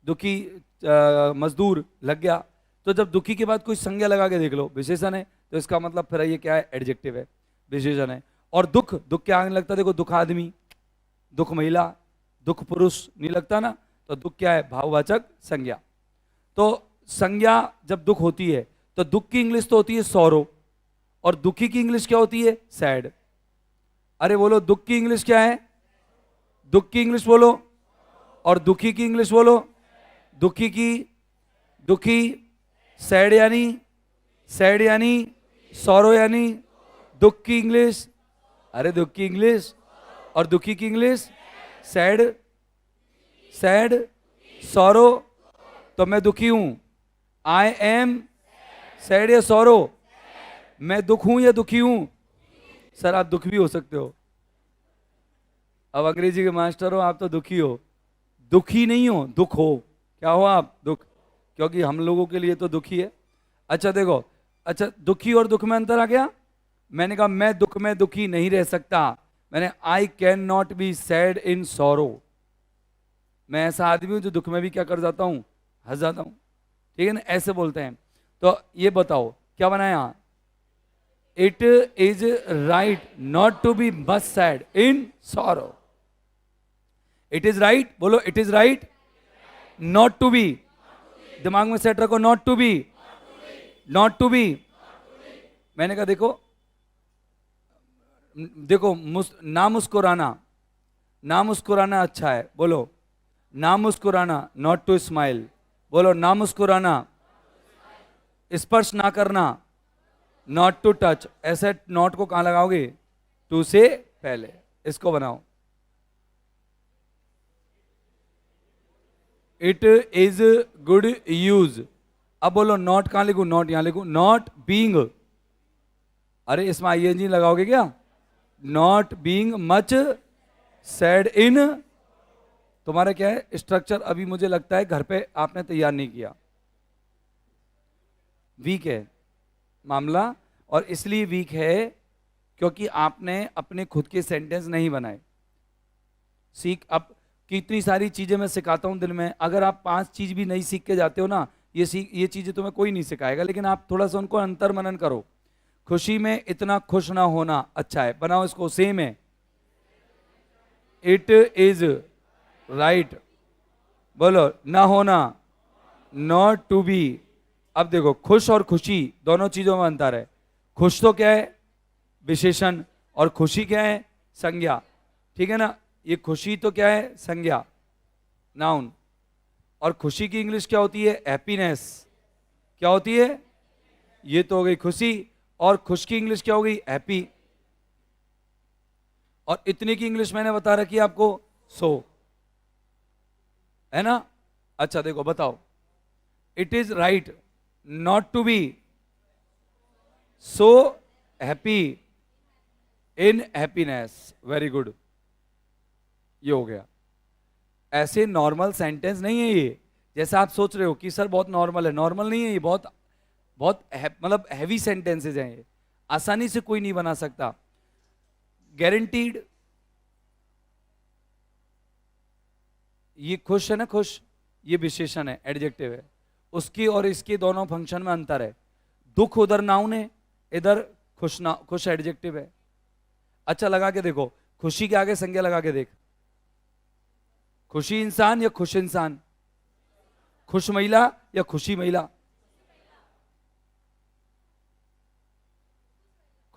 दुखी मजदूर लग गया। तो जब दुखी के बाद कोई संज्ञा लगा के देख लो, विशेषण है, तो इसका मतलब फिर ये क्या है, एडजेक्टिव है, विशेषण है। और दुख, दुख के आगे लगता है, देखो दुख आदमी, दुख महिला, दुख पुरुष नहीं लगता ना, तो दुख क्या है, भाववाचक संज्ञा। तो संज्ञा जब दुख होती है, तो दुख की इंग्लिश तो होती है सौरो, और दुखी की इंग्लिश क्या होती है, सैड। अरे बोलो दुख की इंग्लिश क्या है, दुख की इंग्लिश बोलो, और दुखी की इंग्लिश बोलो, दुखी की, दुखी, सैड यानी, सैड यानी, सौरो यानी, दुख की इंग्लिश, अरे दुख की इंग्लिश, और दुखी की इंग्लिश, सैड, सैड, सौरो। तो मैं दुखी हूं, आई एम सैड या सौरो, मैं दुख हूं या दुखी हूं? सर आप दुख भी हो सकते हो, अब अंग्रेजी के मास्टर हो, आप तो दुखी हो, दुखी नहीं हो, दुख हो, क्या हो आप, दुख, क्योंकि हम लोगों के लिए तो दुखी है। अच्छा देखो, अच्छा दुखी और दुख में अंतर आ गया। मैंने कहा मैं दुख में दुखी नहीं रह सकता, मैंने I can not be sad in sorrow. मैं ऐसा आदमी हूं जो दुख में भी क्या कर जाता हूं, हंस जाता हूं, ठीक है ना, ऐसे बोलते हैं। तो ये बताओ क्या बनाया, it is right not to be much sad in sorrow. It is right, बोलो it is right not to be, दिमाग में सेट रखो, not to be, not to be. मैंने कहा देखो, देखो ना मुस्कुराना, ना मुस्कुराना अच्छा है, बोलो ना मुस्कुराना, नॉट टू स्माइल, बोलो ना मुस्कुराना, स्पर्श ना करना, नॉट टू टच। ऐसे नॉट को कहां लगाओगे, टू से पहले। इसको बनाओ, इट इज गुड यूज, अब बोलो नॉट कहां लिखूं, नॉट यहां लिखूं, नॉट बीइंग, अरे इसमें आईएनजी लगाओगे क्या, नॉट बीइंग मच सैड इन, तुम्हारा क्या है स्ट्रक्चर, अभी मुझे लगता है घर पे आपने तैयार नहीं किया, वीक है मामला। और इसलिए वीक है क्योंकि आपने अपने खुद के सेंटेंस नहीं बनाए। सीख, अब कितनी सारी चीजें मैं सिखाता हूं दिन में, अगर आप 5 चीज भी नहीं सीख के जाते हो ना, ये चीजें तुम्हें कोई नहीं सिखाएगा, लेकिन आप थोड़ा सा उनको अंतर मनन करो। खुशी में इतना खुश ना होना अच्छा है, बनाओ इसको, सेम है, इट इज राइट, बोलो ना होना, नॉट टू बी। अब देखो खुश और खुशी दोनों चीजों में अंतर है, खुश तो क्या है विशेषण, और खुशी क्या है संज्ञा, ठीक है ना, ये खुशी तो क्या है संज्ञा, नाउन, और खुशी की इंग्लिश क्या होती है हैप्पीनेस, क्या होती है, ये तो हो गई खुशी, और खुश की इंग्लिश क्या हो गई हैप्पी, और इतने की इंग्लिश मैंने बता रखी है आपको सो, है ना। अच्छा देखो बताओ, it is right not to be so happy in happiness, very good, ये हो गया। ऐसे नॉर्मल सेंटेंस नहीं है ये, जैसा आप सोच रहे हो कि सर बहुत नॉर्मल है, नॉर्मल नहीं है ये, बहुत बहुत मतलब हैवी सेंटेंसेज हैं ये, आसानी से कोई नहीं बना सकता, गारंटीड। ये खुश है ना, खुश ये विशेषण है, एडजेक्टिव है, उसकी और इसके दोनों फंक्शन में अंतर है, दुख उधर नाउन है, इधर खुश ना, खुश एडजेक्टिव है। अच्छा लगा के देखो, खुशी के आगे संज्ञा लगा के देख, खुशी इंसान या खुश इंसान, खुश महिला या खुशी महिला,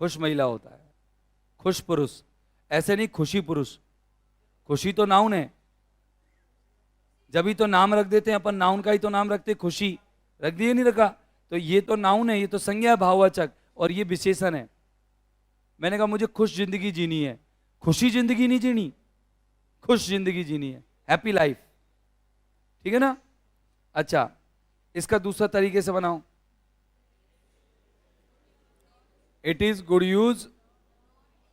खुश महिला होता है, खुश पुरुष, ऐसे नहीं खुशी पुरुष, खुशी तो नाउन है, जब ही तो नाम रख देते हैं अपन, नाउन का ही तो नाम रखते, खुशी रख दिए नहीं रखा, तो ये तो नाउन है, ये तो संज्ञा है भाववाचक, और ये विशेषण है। मैंने कहा मुझे खुश जिंदगी जीनी है, खुशी जिंदगी नहीं जीनी, खुश जिंदगी जीनी है, हैप्पी लाइफ, ठीक है ना। अच्छा इसका दूसरा तरीके से बनाओ, it is good use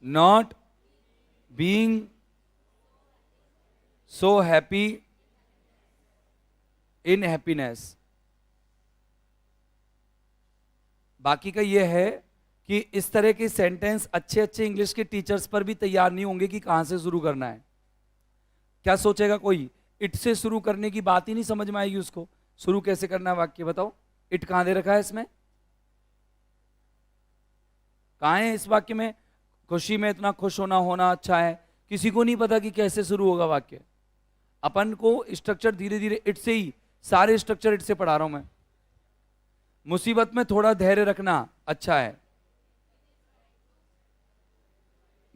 not being so happy in happiness. बाकी का ये है कि इस तरह के सेंटेंस अच्छे अच्छे इंग्लिश के टीचर्स पर भी तैयार नहीं होंगे कि कहां से शुरू करना है। क्या सोचेगा कोई, इट से शुरू करने की बात ही नहीं समझ में आएगी उसको, शुरू कैसे करना है वाक्य बताओ, इट कहां दे रखा है इसमें, कहां है इस वाक्य में, खुशी में इतना खुश होना, होना अच्छा है, किसी को नहीं पता कि कैसे शुरू होगा वाक्य। अपन को स्ट्रक्चर धीरे धीरे इट से ही, सारे स्ट्रक्चर इट से पढ़ा रहा हूं मैं। मुसीबत में थोड़ा धैर्य रखना अच्छा है,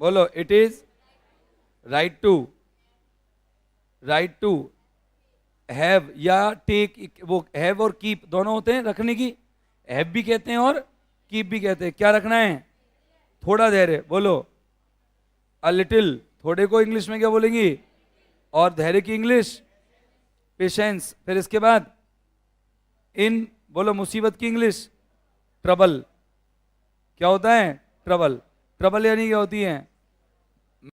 बोलो it is right to have या टेक, वो हैव और कीप दोनों होते हैं रखने की, हैव भी कहते हैं और कीप भी कहते हैं, क्या रखना है थोड़ा धैर्य, बोलो अ लिटिल, थोड़े को इंग्लिश में क्या बोलेंगी, और धैर्य की इंग्लिश पेशेंस, फिर इसके बाद इन, बोलो मुसीबत की इंग्लिश ट्रबल, क्या होता है ट्रबल, ट्रबल यानी क्या होती है,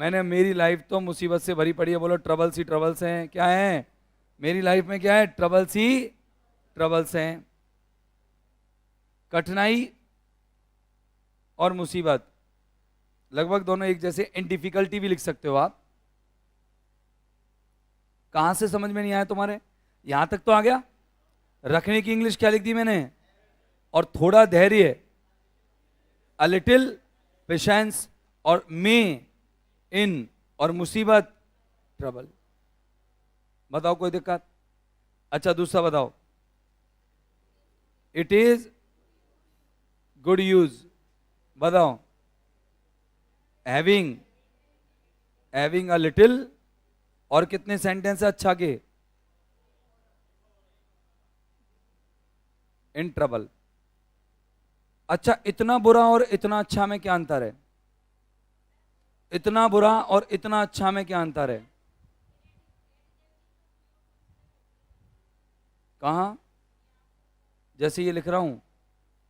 मैंने मेरी लाइफ तो मुसीबत से भरी पड़ी है, बोलो ट्रबल्स ही ट्रबल्स हैं, क्या है मेरी लाइफ में, क्या है ट्रबल्स ही ट्रबल्स हैं। कठिनाई और मुसीबत लगभग दोनों एक जैसे, इन डिफिकल्टी भी लिख सकते हो आप। कहां से समझ में नहीं आया तुम्हारे, यहां तक तो आ गया। रखने की इंग्लिश क्या लिख दी मैंने, और थोड़ा धैर्य अ लिटिल पेशेंस, और मे इन, और मुसीबत ट्रबल। बताओ कोई दिक्कत। अच्छा दूसरा बताओ, इट इज गुड यूज, बताओ हैविंग, हैविंग अ लिटिल, और कितने सेंटेंस है अच्छा के, इन ट्रबल। अच्छा इतना बुरा और इतना अच्छा में क्या अंतर है, इतना बुरा और इतना अच्छा में क्या अंतर है, कहां, जैसे ये लिख रहा हूँ,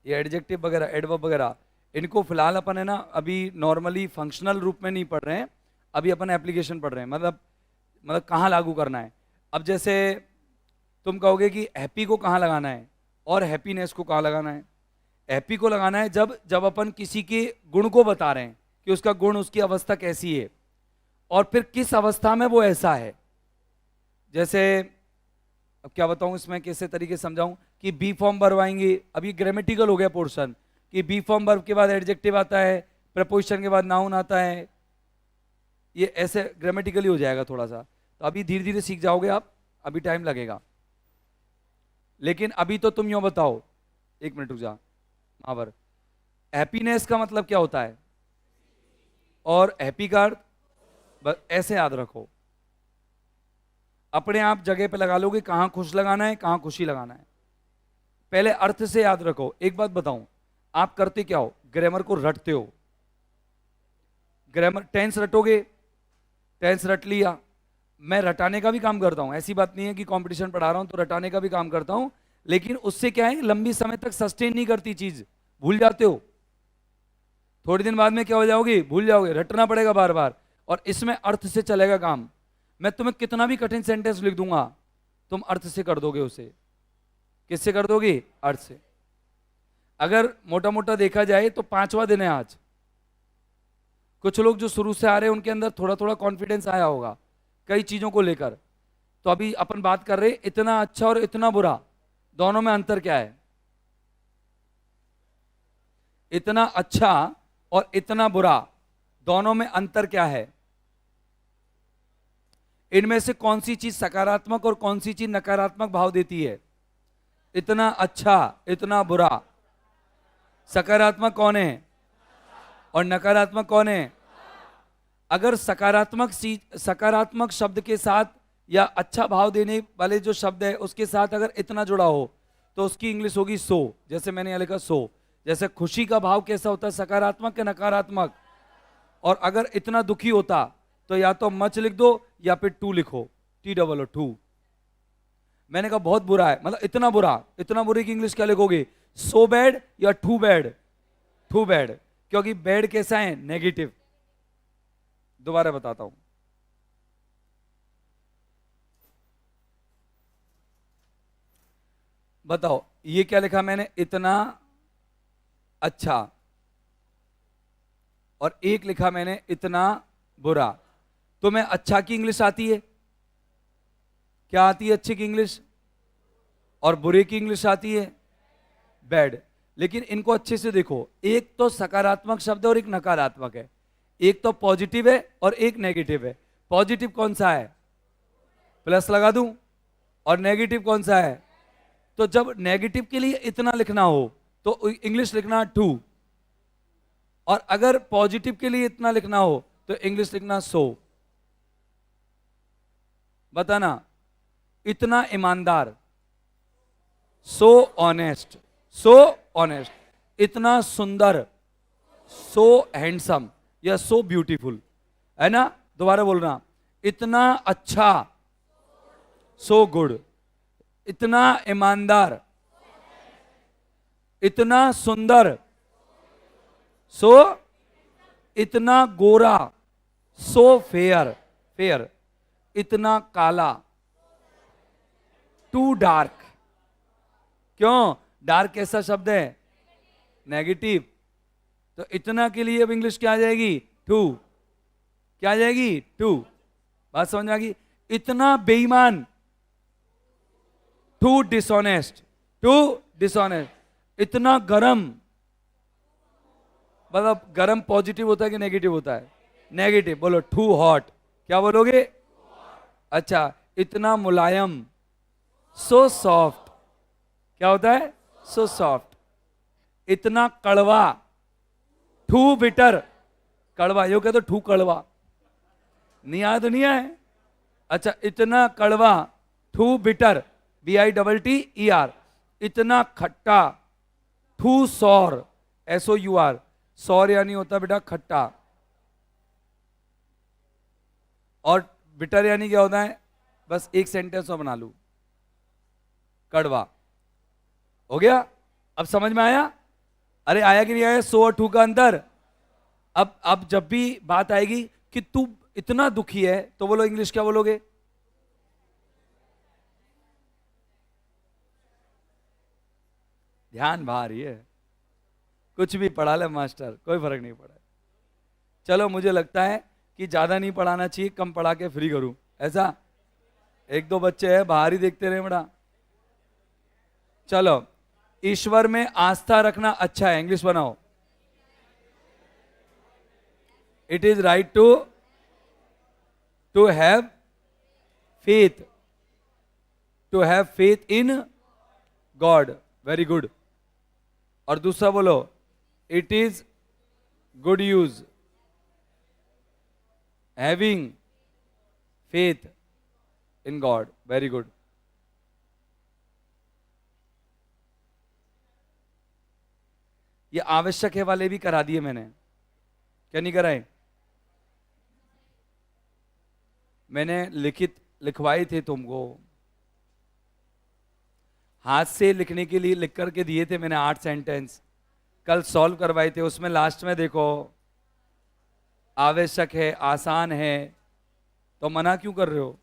ये एडजेक्टिव वगैरह, एडवर्ब वगैरह, इनको फिलहाल अपन है ना अभी नॉर्मली फंक्शनल रूप में नहीं पढ़ रहे हैं, अभी अपन एप्लीकेशन पढ़ रहे हैं, मतलब कहाँ लागू करना है। अब जैसे तुम कहोगे कि हैप्पी को कहाँ लगाना है और हैप्पीनेस को कहाँ लगाना है। हैप्पी को लगाना है जब जब अपन किसी के गुण को बता रहे हैं कि उसका गुण, उसकी अवस्था कैसी है और फिर किस अवस्था में वो ऐसा है। जैसे अब क्या बताऊं इसमें, कैसे तरीके से समझाऊं कि बी फॉर्म वर्ब आएंगे, अभी ग्रामेटिकल हो गया पोर्शन कि बी फॉर्म वर्ब के बाद एडजेक्टिव आता है, प्रपोजिशन के बाद नाउन आता है, ये ऐसे ग्रामेटिकली हो जाएगा थोड़ा सा। तो अभी धीरे धीरे सीख जाओगे आप, अभी टाइम लगेगा। लेकिन अभी तो तुम यूं बताओ, एक मिनट रुक जा मावर, हैप्पीनेस का मतलब क्या होता है और हैप्पी का अर्थ, बस ऐसे याद रखो, अपने आप जगह पे लगा लोगे कहां खुश लगाना है कहां खुशी लगाना है। पहले अर्थ से याद रखो। एक बात बताऊं, आप करते क्या हो, ग्रामर को रटते हो। ग्रामर टेंस रटोगे, टेंस रट लिया, मैं रटाने का भी काम करता हूं, ऐसी बात नहीं है कि कंपटीशन पढ़ा रहा हूं तो रटाने का भी काम करता हूं, लेकिन उससे क्या है, लंबी समय तक सस्टेन नहीं करती चीज, भूल जाते हो। थोड़ी दिन बाद में क्या हो जाओगे, भूल जाओगे, रटना पड़ेगा बार बार। और इसमें अर्थ से चलेगा काम। मैं तुम्हें कितना भी कठिन सेंटेंस लिख दूंगा, तुम अर्थ से कर दोगे उसे। किससे कर दोगे, अर्थ से। अगर मोटा मोटा देखा जाए तो 5वां दिन है आज। कुछ लोग जो शुरू से आ रहे हैं उनके अंदर थोड़ा थोड़ा कॉन्फिडेंस आया होगा कई चीजों को लेकर। तो अभी अपन बात कर रहे इतना अच्छा और इतना बुरा, दोनों में अंतर क्या है। इतना अच्छा और इतना बुरा, दोनों में अंतर क्या है। इनमें से कौन सी चीज सकारात्मक और कौन सी चीज नकारात्मक भाव देती है। इतना अच्छा इतना बुरा, सकारात्मक कौन है और नकारात्मक कौन है। अगर सकारात्मक शब्द के साथ या अच्छा भाव देने वाले जो शब्द है उसके साथ अगर इतना जुड़ा हो तो उसकी इंग्लिश होगी सो। जैसे मैंने यहां लिखा सो। जैसे खुशी का भाव कैसा होता है, सकारात्मक या नकारात्मक। और अगर इतना दुखी होता तो या तो मच लिख दो या फिर टू लिखो, TOO। मैंने कहा बहुत बुरा है, मतलब इतना बुरा, इतना बुरे की इंग्लिश क्या लिखोगे, सो बैड या टू बैड। टू बैड, क्योंकि बैड कैसा है, नेगेटिव। दोबारा बताता हूं, बताओ ये क्या लिखा मैंने, इतना अच्छा, और एक लिखा मैंने इतना बुरा। तो मैं अच्छा की इंग्लिश आती है, क्या आती है अच्छे की इंग्लिश, और बुरे की इंग्लिश आती है बैड। लेकिन इनको अच्छे से देखो, एक तो सकारात्मक शब्द है और एक नकारात्मक है, एक तो पॉजिटिव है और एक नेगेटिव है। पॉजिटिव कौन सा है, प्लस लगा दूं, और नेगेटिव कौन सा है। तो जब नेगेटिव के लिए इतना लिखना हो तो इंग्लिश लिखना टू, और अगर पॉजिटिव के लिए इतना लिखना हो तो इंग्लिश लिखना सो। बताना, इतना ईमानदार, सो ऑनेस्ट, सो ऑनेस्ट। इतना सुंदर, सो हैंडसम या सो ब्यूटीफुल, है ना। दोबारा बोलना, इतना अच्छा, सो गुड। इतना ईमानदार, इतना सुंदर, सो, इतना गोरा, सो फेयर, फेयर। इतना काला, टू डार्क। क्यों, डार्क कैसा शब्द है, नेगेटिव। तो इतना के लिए अब इंग्लिश क्या आ जाएगी, टू। क्या आ जाएगी, टू। बात समझ आ गई। इतना बेईमान, टू डिसऑनेस्ट, टू डिसऑनेस्ट। इतना गरम, मतलब गरम पॉजिटिव होता है कि नेगेटिव होता है, नेगेटिव। बोलो टू हॉट, क्या बोलोगे, अच्छा। इतना मुलायम, सो सॉफ्ट, क्या होता है, सो सॉफ्ट। इतना कड़वा, टू बिटर, कड़वा, यो कहते टू कड़वा, नहीं आया तो नहीं आया। अच्छा, इतना कड़वा, टू बिटर, BITTER। इतना खट्टा, टू सौर, SOUR। सौर यानी होता बेटा खट्टा, और बिटर यानी क्या होता है, बस एक सेंटेंस में बना लू, कड़वा। हो गया? अब समझ में आया? अरे आया कि नहीं आया? 100 और 2 का अंतर। अब जब भी बात आएगी कि तू इतना दुखी है, तो बोलो इंग्लिश क्या बोलोगे? ध्यान बाहर ही है। कुछ भी पढ़ा ले मास्टर, कोई फर्क नहीं पड़ा। चलो मुझे लगता है कि ज्यादा नहीं पढ़ाना चाहिए, कम पढ़ा के फ्री करूं, ऐसा? एक दो बच्चे हैं बाहर ही देखते रहे बड़ा। चलो, ईश्वर में आस्था रखना अच्छा है, इंग्लिश बनाओ। It is right to have faith, to have faith in God. Very good. और दूसरा बोलो, it is good use having faith in God. Very good. ये आवश्यक है वाले भी करा दिए मैंने, क्या नहीं कराए? मैंने लिखवाए थे तुमको, हाथ से लिखने के लिए लिख करके दिए थे मैंने 8 सेंटेंस, कल सॉल्व करवाए थे। उसमें लास्ट में देखो आवश्यक है, आसान है, तो मना क्यों कर रहे हो?